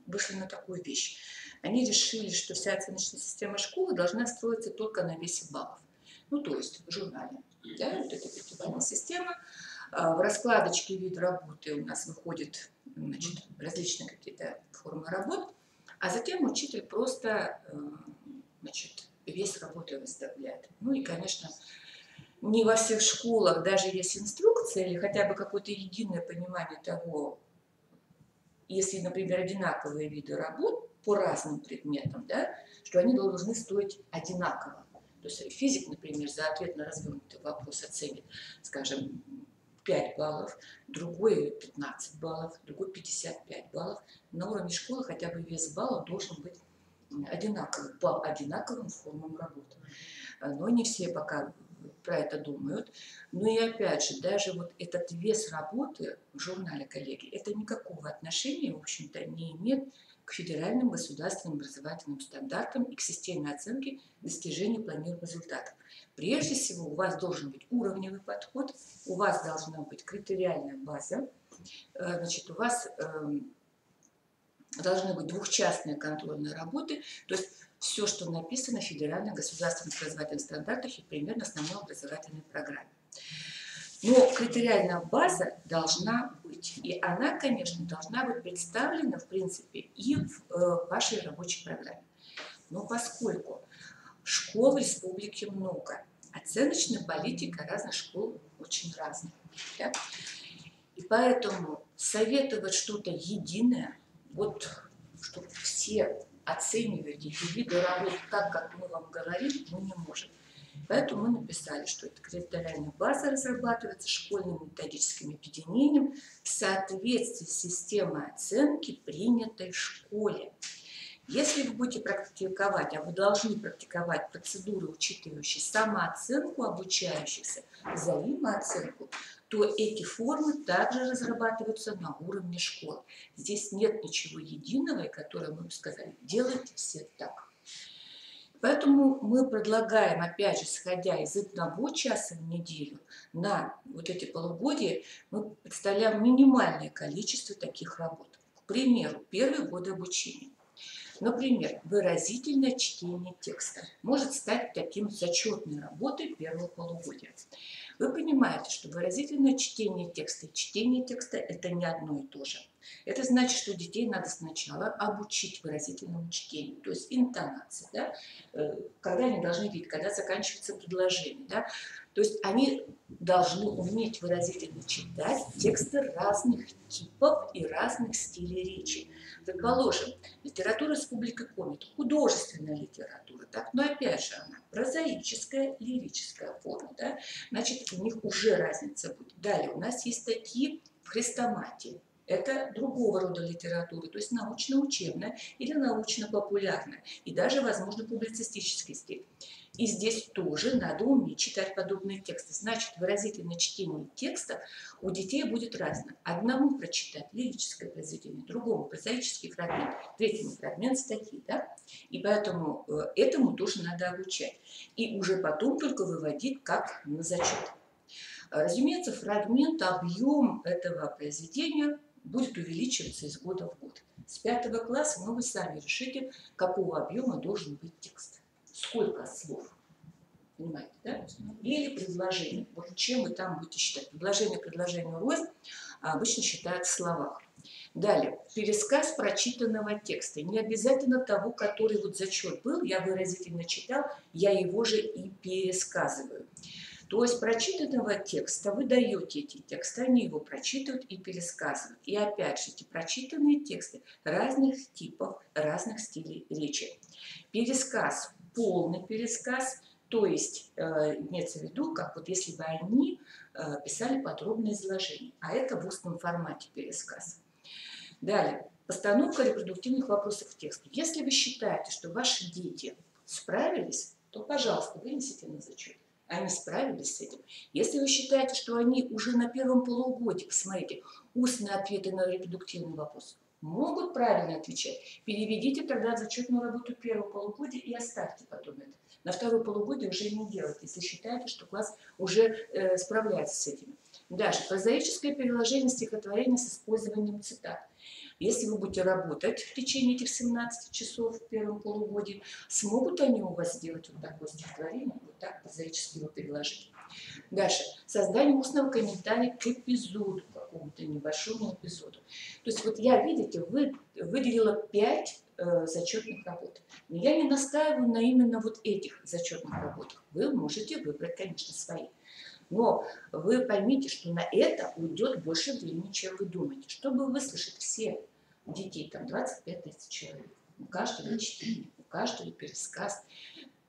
вышли на такую вещь. Они решили, что вся оценочная система школы должна строиться только на весе баллов. Ну, то есть в журнале. Да, вот эта пятибалльная система. В раскладочке вид работы у нас выходят, значит, различные какие-то формы работ, а затем учитель просто, значит, вес работы выставляет. Ну и, конечно, не во всех школах даже есть инструкция или хотя бы какое-то единое понимание того, если, например, одинаковые виды работ по разным предметам, да, что они должны стоить одинаково. То есть физик, например, за ответ на развернутый вопрос оценит, скажем, 5 баллов, другой 15 баллов, другой 55 баллов. На уровне школы хотя бы вес баллов должен быть одинаковым, по одинаковым формам работы. Но не все пока про это думают. Ну и опять же, даже вот этот вес работы в журнале, коллеги, это никакого отношения, в общем-то, не имеет к федеральным государственным образовательным стандартам и к системе оценки достижений планируемых результатов. Прежде всего, у вас должен быть уровневый подход, у вас должна быть критериальная база, значит, у вас должны быть двухчастные контрольные работы, то есть все, что написано в федеральных государственных образовательных стандартах и примерно основной образовательной программе. Но критериальная база должна быть, и она, конечно, должна быть представлена, в принципе, и в вашей рабочей программе. Но поскольку школ в республике много, оценочная политика разных школ очень разная, да? И поэтому советовать что-то единое, вот, чтобы все оценивали эти виды работ так, как мы вам говорим, мы не можем. Поэтому мы написали, что эта критериальная база разрабатывается школьным методическим объединением в соответствии с системой оценки, принятой в школе. Если вы будете практиковать, а вы должны практиковать процедуры, учитывающие самооценку обучающихся, взаимооценку, то эти формы также разрабатываются на уровне школы. Здесь нет ничего единого, и которое мы бы сказали, делайте все так. Поэтому мы предлагаем, опять же, сходя из 1 часа в неделю на вот эти полугодия, мы представляем минимальное количество таких работ. К примеру, первые годы обучения. Например, выразительное чтение текста может стать таким зачетной работой первого полугодия. Вы понимаете, что выразительное чтение текста и чтение текста – это не одно и то же. Это значит, что детей надо сначала обучить выразительному чтению, то есть интонации, да? Когда они должны видеть, когда заканчивается предложение. Да? То есть они должны уметь выразительно читать тексты разных типов и разных стилей речи. Предположим, литература республики Коми – художественная литература, так? Но опять же она прозаическая, лирическая форма. Да? Значит, у них уже разница будет. Далее у нас есть статьи в хрестоматии. Это другого рода литература, то есть научно-учебная или научно-популярная, и даже, возможно, публицистический стиль. И здесь тоже надо уметь читать подобные тексты. Значит, выразительное чтение текста у детей будет разное. Одному прочитать лирическое произведение, другому прозаический фрагмент, третьему фрагмент статьи. Да? И поэтому этому тоже надо обучать. И уже потом только выводить как на зачет. Разумеется, фрагмент, объем этого произведения будет увеличиваться из года в год. С 5 класса вы сами решите, какого объема должен быть текст. Сколько слов. Понимаете, да? Или предложений. Вот чем вы там будете считать. Предложению рознь обычно считают в словах. Далее. Пересказ прочитанного текста. Не обязательно того, который вот зачет был, я выразительно читал, я его же и пересказываю. То есть прочитанного текста вы даете эти тексты, они его прочитывают и пересказывают. И опять же, эти прочитанные тексты разных типов, разных стилей речи. Пересказ, полный пересказ, то есть имеется в виду, как вот если бы они писали подробное изложение, а это в устном формате пересказ. Далее, постановка репродуктивных вопросов к тексту. Если вы считаете, что ваши дети справились, то, пожалуйста, вынесите на зачет. Они справились с этим. Если вы считаете, что они уже на первом полугодии, посмотрите, устные ответы на репродуктивный вопрос могут правильно отвечать, переведите тогда в зачетную работу первого полугодия и оставьте потом это. На второе полугодие уже не делайте, если считаете, что класс уже справляется с этим. Дальше. Прозаическое переложение стихотворения с использованием цитат. Если вы будете работать в течение этих 17 часов в первом полугодии, смогут они у вас сделать вот такое стихотворение, вот так прозаически его переложить. Дальше. Создание устного комментария к эпизоду, какому-то небольшому эпизоду. То есть вот я, видите, выделила 5 зачетных работ. Но я не настаиваю на именно вот этих зачетных работах. Вы можете выбрать, конечно, свои. Но вы поймите, что на это уйдет больше времени, чем вы думаете. Чтобы выслушать всех детей, там 25 тысяч человек, у каждого чтение, у каждого пересказ.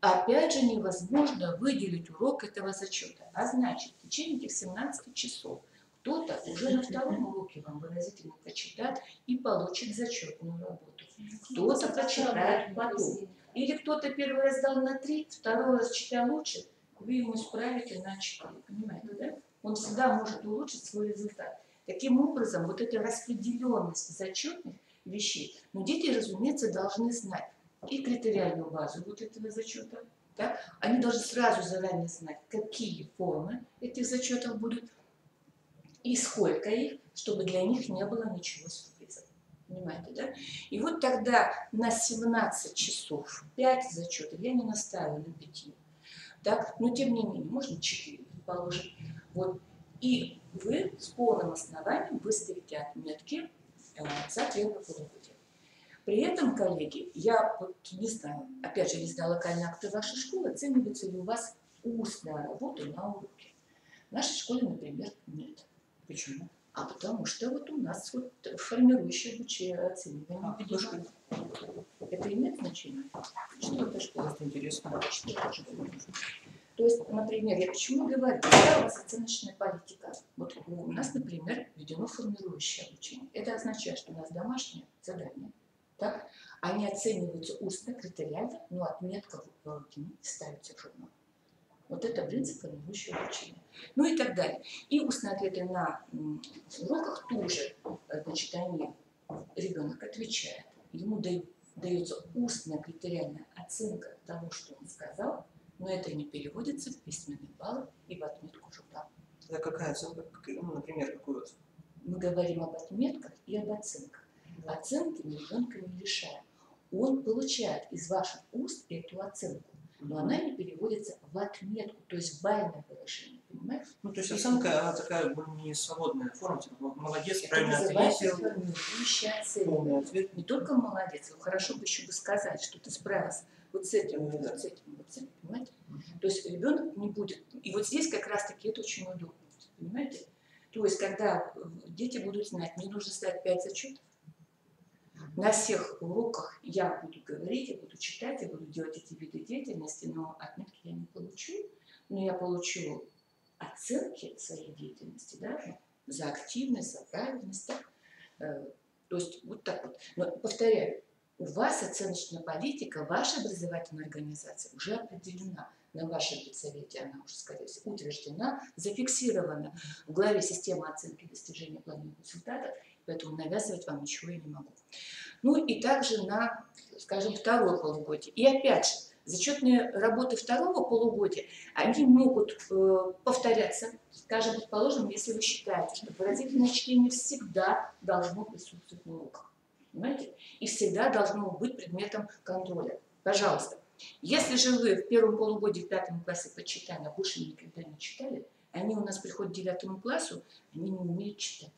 Опять же, невозможно выделить урок этого зачета. А значит, в течение этих 17 часов кто-то уже на втором уроке вам выразительно прочитает и получит зачетную работу. Кто-то прочитает потом. Или кто-то первый раз дал на 3, второй раз читал лучше, вы ему исправите на 4. Понимаете, да? Он всегда может улучшить свой результат. Таким образом, вот эта распределенность зачетных вещей. Но дети, разумеется, должны знать и критериальную базу вот этого зачета. Да? Они должны сразу заранее знать, какие формы этих зачетов будут и сколько их, чтобы для них не было ничего сюрприза. Понимаете, да? И вот тогда на 17 часов 5 зачетов, я не настаиваю на 5, так? Но тем не менее, можно 4, положим. Вот. И вы с полным основанием выставите отметки за первое полугодие. При этом, коллеги, я вот не знаю, опять же, не знаю локальные акты вашей школы, оценивается ли у вас устная работа на уроке. В нашей школе, например, нет. Почему? А потому что вот у нас вот формирующее обучение оценивание. Это имеет значение? Что это школа? Просто интересно. Что это школа? То есть, например, я почему говорю, когда у вас оценочная политика, вот у нас, например, введено формирующее обучение. Это означает, что у нас домашние задания, так? Они оцениваются устно, критериально, но отметка не ставится в журнал. Вот это принцип формирующего обучения. Ну и так далее. И устные ответы на уроках тоже, значит, ребенок отвечает. Ему дается устная критериальная оценка того, что он сказал, но это не переводится в письменные баллы и в отметку журнала. Это какая оценка? Ну, например, какой вот? Мы говорим об отметках и об оценках. Оценки мы ребенка не лишаем. Он получает из ваших уст эту оценку, но она не переводится в отметку, то есть в бальное выражение, понимаешь? Ну, то есть оценка, она такая более свободная форма, типа, молодец, правильно Это называется ответил. формирующее Полный оценивание. ответ. Не только молодец, но хорошо бы еще бы сказать, что ты справился вот с этим, Ну, да. вот с этим, вот с этим, понимаете? То есть ребенок не будет. И вот здесь как раз-таки это очень удобно, понимаете? То есть когда дети будут знать, мне нужно сдать 5 зачетов, на всех уроках я буду говорить, я буду читать, я буду делать эти виды деятельности, но отметки я не получу, но я получу оценки своей деятельности, да, за активность, за правильность, да? То есть вот так вот. Но повторяю, у вас оценочная политика, ваша образовательная организация уже определена. На вашем педсовете она уже, скорее всего, утверждена, зафиксирована в главе системы оценки достижения планирования результатов, поэтому навязывать вам ничего я не могу. Ну и также на, скажем, второе полугодие. И опять же, зачетные работы второго полугодия, они могут повторяться, скажем, предположим, если вы считаете, что выразительное чтение всегда должно присутствовать на уроках. Понимаете? И всегда должно быть предметом контроля. Пожалуйста. Если же вы в первом полугодии в 5 классе по читанию, а больше никогда не читали, они у нас приходят к 9 классу, они не умеют читать.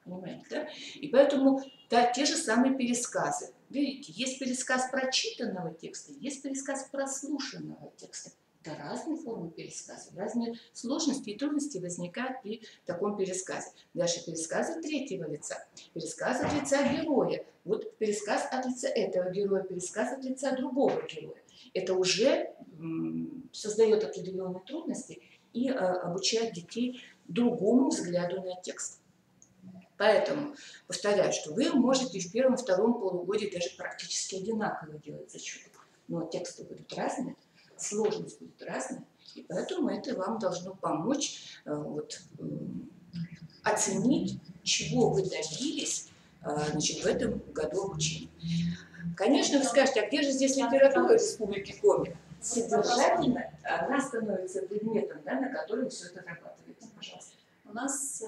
Понимаете, да? И поэтому да, те же самые пересказы. Видите, есть пересказ прочитанного текста, есть пересказ прослушанного текста. Это разные формы пересказа, разные сложности и трудности возникают при таком пересказе. Дальше пересказы третьего лица, пересказ от лица героя. Вот пересказ от лица этого героя, пересказ от лица другого героя. Это уже создает определенные трудности и обучает детей другому взгляду на текст. Поэтому повторяю, что вы можете в первом и втором полугодии даже практически одинаково делать зачеты. Но тексты будут разные, сложность будет разная, и поэтому это вам должно помочь оценить, чего вы добились значит, в этом году обучения. Конечно, вы скажете, а где же здесь литература Республики Коми? Содержательно она становится предметом, да, на котором все это нарабатывается. Пожалуйста. У нас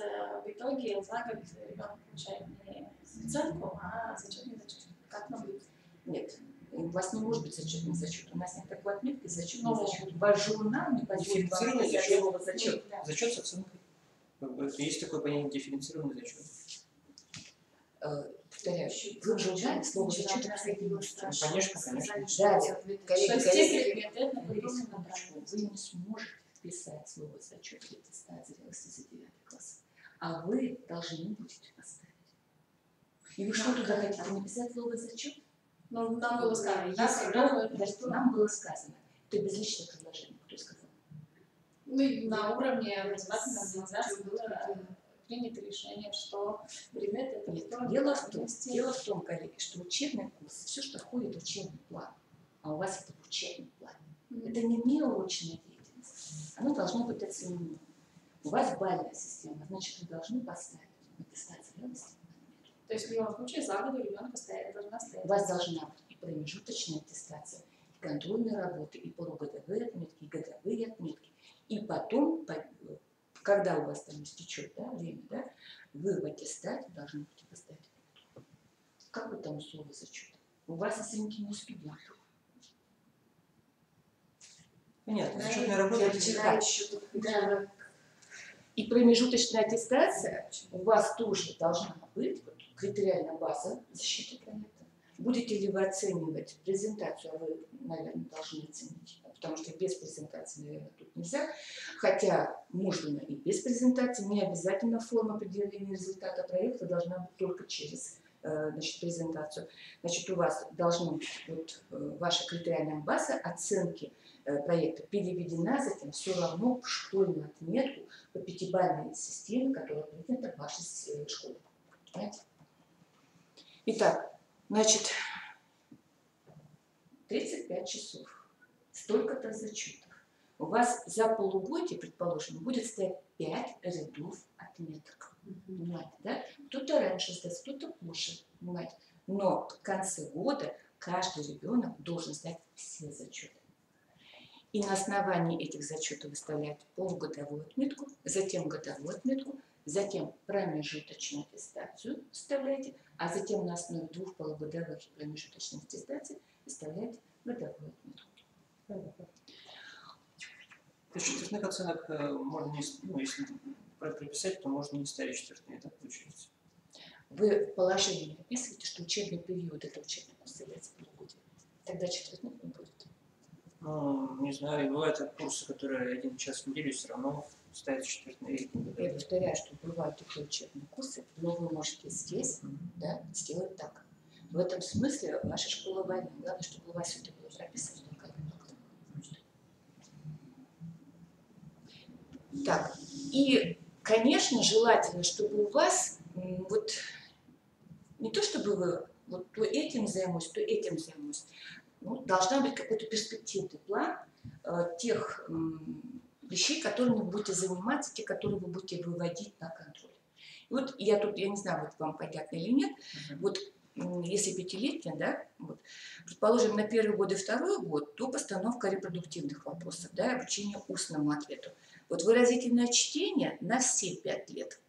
в итоге за год ребенок получает не оценку, а зачетный зачет. Как нам быть? Нет, у вас не может быть зачетный зачет. У нас нет такой отметки зачетный зачет. Ваш журнал не позволит вам Дифференцированный зачет. Зачет с оценкой. Есть такое понятие дифференцированный зачет. Повторяю, вы в журнале слово зачет, кстати, не Конечно, конечно. Далее, коллеги, вы не сможете вписать слово зачет в аттестат зрелости за 9 класс. А вы должны будете поставить. И вы что туда хотите написать слово зачет? Ну, нам было сказано. Нам было сказано. Это безличное предложение. Кто сказал? Мы на уровне образовательной организации было принято решение, что предмет это Нет, дело в том, коллеги, что учебный курс, все, что входит в учебный план, а у вас это в учебном плане, это не неурочная деятельность, оно должно быть оценено. У вас бальная система, значит, вы должны поставить аттестат зрелости. То есть в любом случае за год у ребенка должна стоять. У вас должна быть и промежуточная аттестация, и контрольные работы, и полугодовые отметки, и годовые отметки. И потом, когда у вас там истечет, да, время, да, вы в аттестате должны будете поставить. Как вы там условия зачета? У вас оценки не студентов. Понятно, Да, зачетная и работа. для это- начинающих. Да. И промежуточная аттестация у вас тоже должна быть, вот, критериальная база защиты проекта. Будете ли вы оценивать презентацию, а вы, наверное, должны оценить, потому что без презентации, наверное, тут нельзя. Хотя можно и без презентации, не обязательно форма определения результата проекта должна быть только через значит, презентацию. Значит, у вас должна быть вот, ваша критериальная база оценки проекта переведена затем все равно в школьную отметку по пятибалльной системе, которая принята в вашей школе. Понимаете? Итак, значит, 35 часов, столько-то зачетов. У вас за полугодие, предположим, будет стоять 5 рядов отметок. Понимаете, да? Кто-то раньше сдаст, кто-то позже. Понимаете? Но в конце года каждый ребенок должен сдать все зачеты. И на основании этих зачетов выставлять полугодовую отметку, затем годовую отметку, затем промежуточную аттестацию вставляете, а затем на основе 2 полугодовых промежуточных аттестаций выставляете годовую отметку. То есть четвертных оценок можно не, ну, если прописать, то можно не ставить четвертные, так получается. Вы в положении описываете, что учебный период это учебный курс является полугодием. Тогда четвертных не будет. Ну, не знаю, бывают курсы, которые 1 час в неделю все равно ставят четвертные рейтинги. Я повторяю, что бывают такие учебные курсы, но вы можете здесь, да, сделать так. В этом смысле ваша школа войны. Главное, чтобы у вас все это было прописано. Так, и, конечно, желательно, чтобы у вас вот не то, чтобы вы вот то этим займусь, то этим займусь. Ну, должна быть какой-то перспективный план тех вещей, которыми вы будете заниматься, те, которые вы будете выводить на контроль. И вот я тут, я не знаю, вот вам понятно или нет, вот если пятилетняя, да, вот, предположим, на первый год и второй год, то постановка репродуктивных вопросов, да, обучение устному ответу. Вот выразительное чтение на все 5 лет.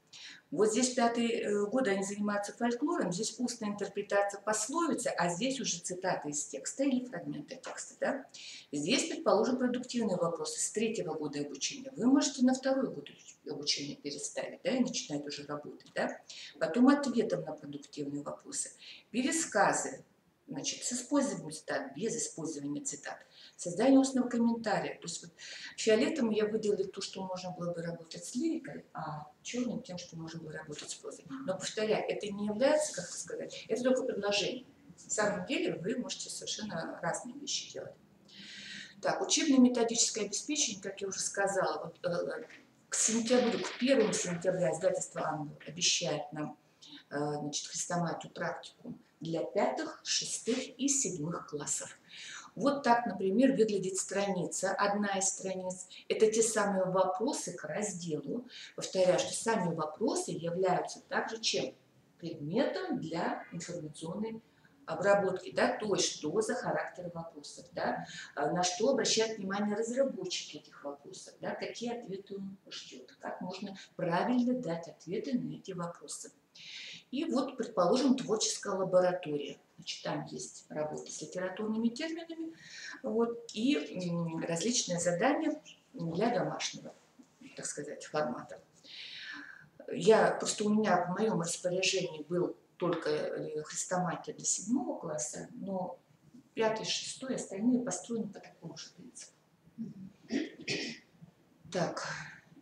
Вот здесь 5-й год они занимаются фольклором, здесь устная интерпретация пословицы, а здесь уже цитаты из текста или фрагменты текста. Да? Здесь, предположим, продуктивные вопросы с 3-го года обучения. Вы можете на 2-й год обучения переставить, да, и начинать уже работать. Да? Потом ответом на продуктивные вопросы. Пересказы, значит, с использованием цитат, без использования цитат. Создание устного комментария. То есть вот фиолетовым я выделила то, что можно было бы работать с лирикой, а черным тем, что можно было работать с прозой. Но, повторяю, это не является, как сказать, это только предложение. На самом деле вы можете совершенно разные вещи делать. Так, учебно-методическое обеспечение, как я уже сказала, вот, к сентябрю, к 1 сентября издательство «Ангел» обещает нам значит, хрестоматию практикум для 5-х, 6-х и 7-х классов. Вот так, например, выглядит страница, одна из страниц. Это те самые вопросы к разделу. Повторяю, что сами вопросы являются также чем? Предметом для информационной обработки. Да? То есть, что за характер вопросов, да? На что обращают внимание разработчики этих вопросов, да? Какие ответы он ждет, как можно правильно дать ответы на эти вопросы. И вот, предположим, творческая лаборатория. Значит, там есть работа с литературными терминами вот, и различные задания для домашнего, так сказать, формата. Просто у меня в моем распоряжении был только хрестоматия для 7-го класса, но 5-й, 6-й, остальные построены по такому же принципу. Так,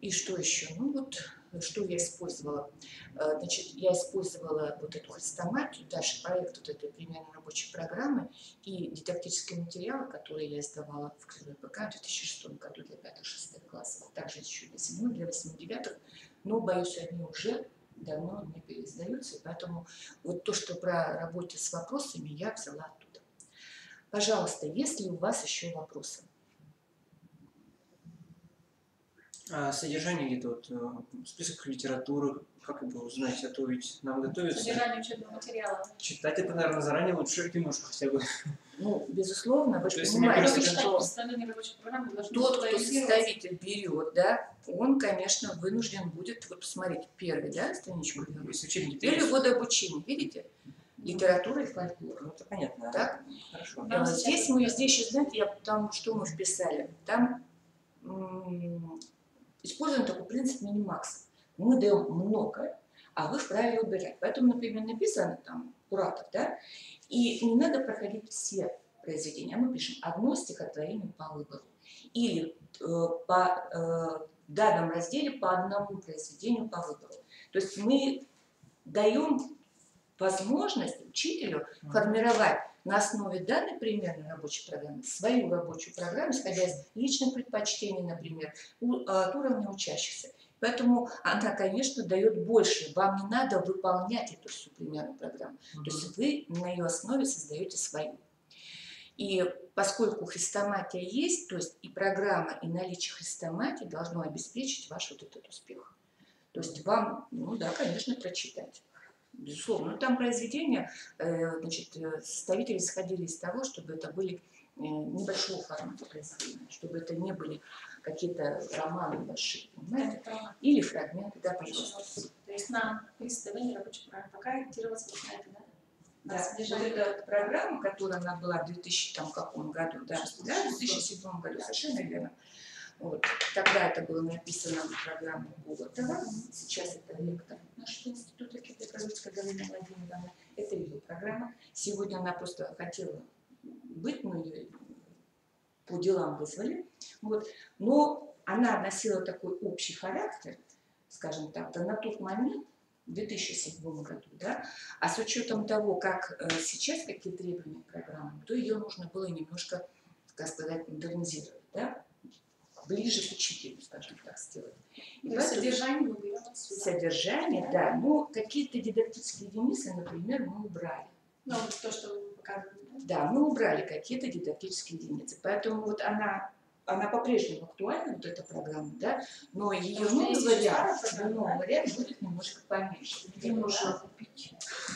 и что еще? Ну вот, что я использовала? Значит, я использовала вот эту хрестоматию, дальше проект вот этой примерно рабочей программы и дидактические материалы, которые я издавала в КРПК в 2006 году для 5-6 классов, также еще для 7-х, для 8-9, но, боюсь, они уже давно не переиздаются, поэтому вот то, что про работе с вопросами, я взяла оттуда. Пожалуйста, есть ли у вас еще вопросы? А содержание где-то список литературы, как его узнать, а то ведь нам готовиться. Содержание учебного материала. Читать это, наверное, заранее лучше немножко хотя бы. Ну, безусловно, вы То же есть понимаете, мне кажется, что Составление рабочей программы должно тот, кто ориентироваться. составитель берет, да, он, конечно, вынужден будет, вот посмотрите, первый, да, страничку, если учебники первый год обучения, видите, литература и фольклор. Ну, это понятно. Так? Хорошо. Да. Здесь еще, знаете, там что мы вписали, там используем такой принцип мини-макса. Мы даем много, а вы вправе выбирать. Поэтому, например, написано там куратор, да, и не надо проходить все произведения. Мы пишем одно стихотворение по выбору. Или по данном разделе по одному произведению по выбору. То есть мы даем возможность учителю формировать на основе данной примерной рабочей программы свою рабочую программу, исходя из личных предпочтений, например, от уровня учащихся. Поэтому она, конечно, дает больше. Вам не надо выполнять эту всю примерную программу. То есть вы на ее основе создаете свою. И поскольку хрестоматия есть, то есть и программа, и наличие хрестоматии должно обеспечить ваш вот этот успех. То есть вам, ну да, конечно, прочитать. Безусловно. Но там произведения, значит, составители исходили из того, чтобы это были небольшого формата произведения, чтобы это не были какие-то романы большие, понимаете? Или фрагменты, да, пожалуйста. То есть нам при составлении рабочей программы пока ориентироваться вот на это, да? Да, вот эта программа, которая она была в 2000 каком году, да, в 2007 году, совершенно верно. Вот. Тогда это было написано в программе Болотова, сейчас это лектор нашего института Кипр-Калужской Галины Владимировны, это ее программа. Сегодня она просто хотела быть, но ее по делам вызвали. Вот. Но она носила такой общий характер, скажем так, на тот момент, в 2007 году, да, а с учетом того, как сейчас какие требования к программам, то ее нужно было немножко, так сказать, модернизировать, да, ближе к учителю, скажем так, сделать. И то есть содержание мы берем отсюда. Содержание, да, но какие-то дидактические единицы, например, мы убрали. Ну, вот то, что вы показывали, да? Да, мы убрали какие-то дидактические единицы, поэтому вот она по-прежнему актуальна, вот эта программа, да, но ее новый вариант будет немножко поменьше. Где можно купить?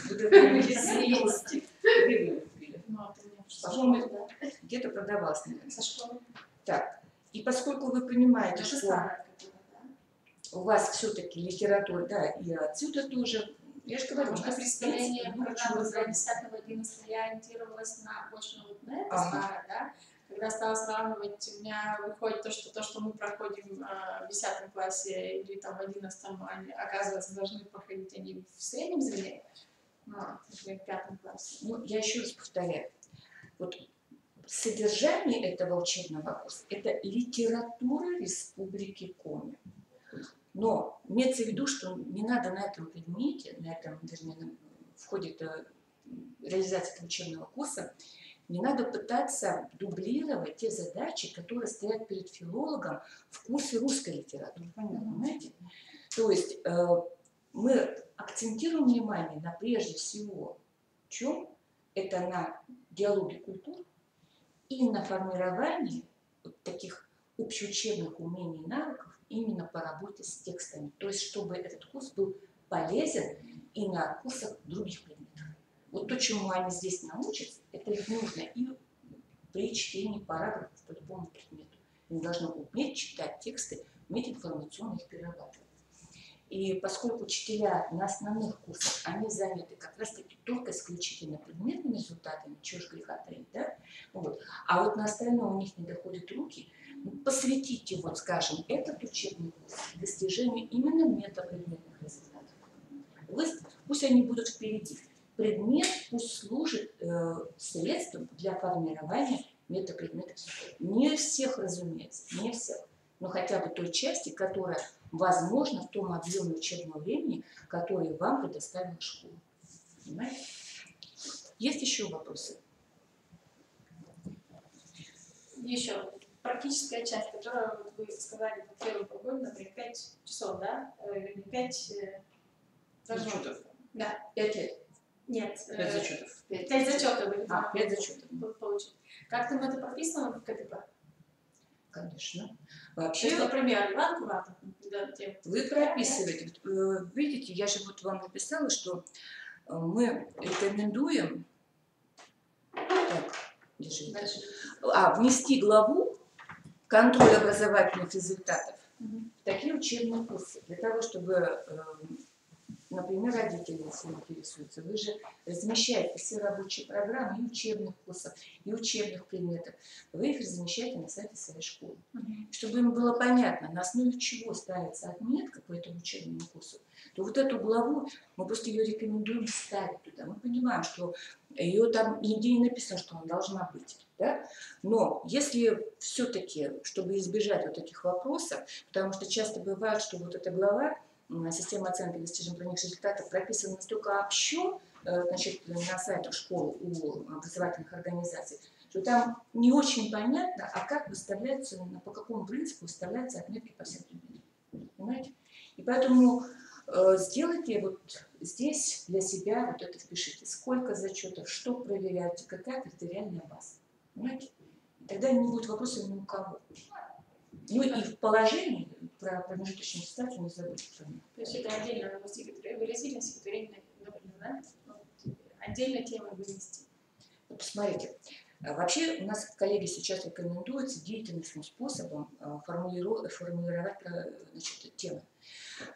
Вот это есть. Где вы купили? Ну, это у меня По-моему, где-то продавалось, наверное. со школы. Так, и поскольку вы понимаете, Это что старая, которая, да? у вас все-таки литература, да, и отсюда тоже, я же говорю, Потому что представление программы за 10-11 я ориентировалась на больше вот на это старое, да? Когда стала сравнивать, у меня выходит то, что мы проходим в 10 классе или там в 11, они, оказывается, должны проходить они в среднем звене, например, в 5 классе. Ну, я еще раз повторяю, вот содержание этого учебного курса – это литература Республики Коми. Но имеется в виду, что не надо на этом предмете, вернее, в ходе реализации этого учебного курса, не надо пытаться дублировать те задачи, которые стоят перед филологом в курсе русской литературы. Понимаете? То есть мы акцентируем внимание на прежде всего чем? Это на диалоге культур и на формировании вот таких общеучебных умений и навыков именно по работе с текстами. То есть чтобы этот курс был полезен и на курсах других предметов. Вот то, чему они здесь научатся, это их нужно и при чтении параграфов по любому предмету. Они должны уметь читать тексты, уметь информационно их перерабатывать. И поскольку учителя на основных курсах, они заняты как раз-таки только исключительно предметными результатами, чего ж греха таить, да? Вот. А вот на остальное у них не доходят руки, посвятите, вот скажем, этот учебный курс достижению именно метапредметных результатов. Пусть они будут впереди. Предмет пусть служит средством для формирования метапредметов. Не всех, разумеется, не всех, но хотя бы той части, которая возможно в том объеме учебного времени, который вам предоставила школа. Понимаете? Есть еще вопросы? Еще практическая часть, которую вы сказали по первому полугодию, например, 5 часов, да? 5 зачетов. Да. 5 лет. Нет. 5 зачетов. 5 зачетов. 5 зачетов. Получить. Как там это прописано в КТП? Конечно. То Вообще, есть, например, Иван Куратов, да, тем, вы прописываете. Видите, я же вот вам написала, что мы рекомендуем так, держите. дальше. Внести главу контроль образовательных результатов Мгм. в такие учебные курсы, для того, чтобы, например, родители, если интересуются, вы же размещаете все рабочие программы и учебных курсов, и учебных предметов, вы их размещаете на сайте своей школы. Мгм. Чтобы им было понятно, на основе чего ставится отметка по этому учебному курсу, то вот эту главу мы просто ее рекомендуем ставить туда. Мы понимаем, что ее там нигде не написано, что она должна быть. Да? Но если все-таки, чтобы избежать вот этих вопросов, потому что часто бывает, что вот эта глава, система оценки достижения проникших результатов, прописана настолько общо, значит, на сайтах школ у образовательных организаций, что там не очень понятно, а как выставляются, по какому принципу выставляются отметки по всем предметам. Понимаете? И поэтому сделайте вот здесь для себя вот это впишите. Сколько зачетов, что проверяете, какая критериальная база. Понимаете? И тогда не будет вопросов ни у кого. Ну и в положении про промежуточную ситуацию не забудьте про них. То есть это отдельно области выразительной, стихотворения, например, да? Вот, отдельной темой вынести. Вот посмотрите. Вообще у нас коллеги сейчас рекомендуются деятельностным способом формулировать значит, темы.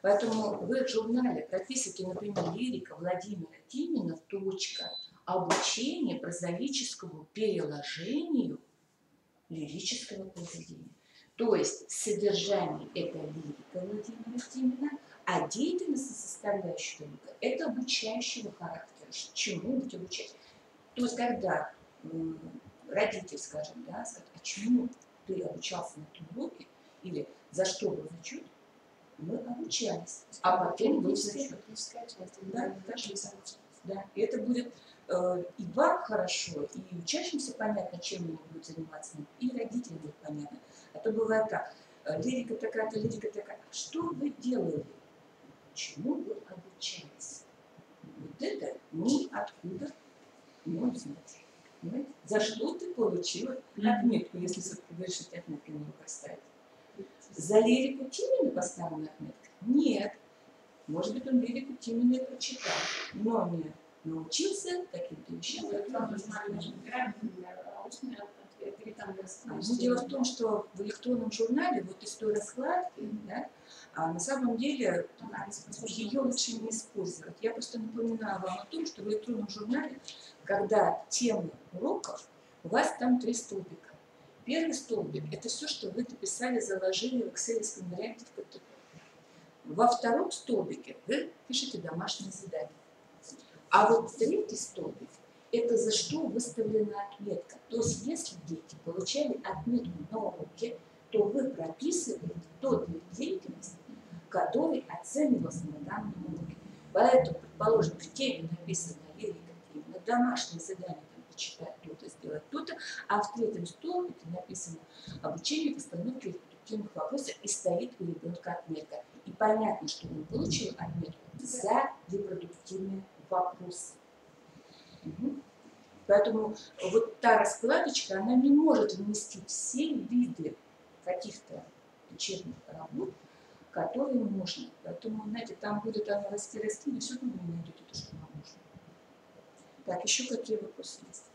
Поэтому вы в журнале прописываете, например, лирика Владимира Тимина, точка, обучение прозаическому переложению лирического произведения. То есть содержание – это лирика Владимира Тимина, а деятельность составляющая – это обучающего характера. Чему быть обучать? То есть когда родитель, скажем, да, скажет, а чему ты обучался на этом уроке, или за что был зачет, мы обучались, а потом был зачет. Да, да. И это будет и вам хорошо, и учащимся понятно, чем они будут заниматься, и родителям будет понятно. А то бывает так, лирика такая-то, лирика такая. Что вы делали? Чему вы обучались? Вот это ниоткуда не узнать. Понимаете? За что ты получила отметку, если все-таки говоришь, что ты отметки не поставить? За лирику Тимина поставлена отметка? Нет. Может быть, он лирику Тимина и прочитал, но не научился каким-то вещам. Дело в том, что в электронном журнале вот из той раскладки, да, а на самом деле ее лучше не использовать. Я просто напоминаю вам о том, что в электронном журнале, когда темы уроков, у вас там 3 столбика. Первый столбик – это все, что вы написали, заложили в экселевском варианте в КТП. Во втором столбике вы пишете домашнее задание. А вот третий столбик – это за что выставлена отметка. То есть, если дети получали отметку на уроке, то вы прописываете тот вид деятельности, который оценивался на данном уроке. Поэтому, предположим, в теме написано лирика Тимина, домашнее задание там почитать то-то, сделать то-то, а в третьем столбике написано обучение постановке репродуктивных вопросов и стоит у ребенка отметка. И понятно, что он получил отметку за репродуктивные вопросы. Угу. Поэтому вот та раскладочка, она не может вместить все виды каких-то учебных работ, которые можно. Поэтому, знаете, там будет оно расти, и все равно не найдете то, что вам нужно. Так, еще какие вопросы есть?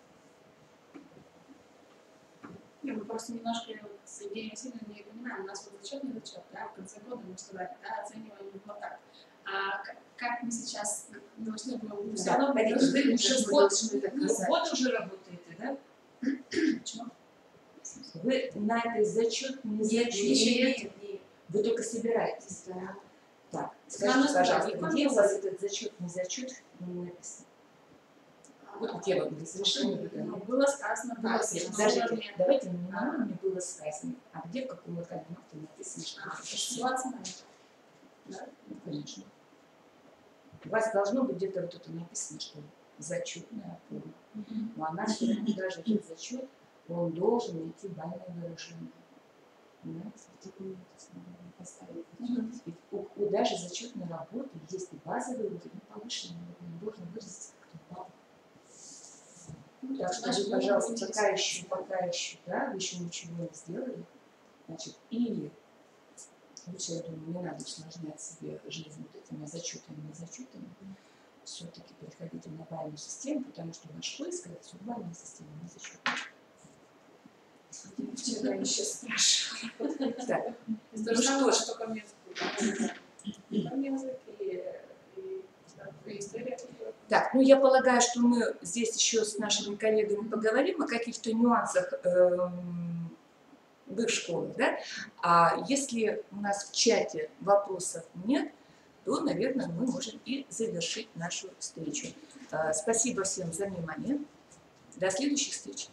Мы просто немножко с Евгением Васильевной не понимаем. У нас вот зачетный зачет, да, в конце года мы сказали, да, оцениваем вот так. А как мы сейчас должны были, все равно мы должны уже год уже работаете, да? Почему? Вы на этой зачетной Нет. Вы только собираетесь. Да. Так, скажите, пожалуйста, где у вас этот зачет, не зачет, не написано? Вот где вот разрешение? Было сказано, да. Подождите, давайте мне было сказано. А где, в каком акте написано, что ссылаться на это. Да? Ну, конечно. У вас должно быть где-то вот это написано, что зачетная форма. Но она все равно, даже этот зачет, он должен найти бальное выражение. Понимаете? У даже зачетной работы есть и базовый уровень, и повышенный уровень. Он должен выразиться как-то балл. Так что вы, пожалуйста, пока еще, да, вы еще ничего не сделали. Значит, или лучше, я думаю, не надо усложнять себе жизнь вот этими зачетами, не зачетами. Все-таки переходите на бальную систему, потому что ваш поиск – это все бальная система, не зачет. Вчера еще спрашивала. Так, То же самое, что ко мне язык и история. так, ну я полагаю, что мы здесь еще с нашими коллегами поговорим о каких-то нюансах в их школах, да? А если у нас в чате вопросов нет, то, наверное, мы можем и завершить нашу встречу. Спасибо всем за внимание. До следующих встреч.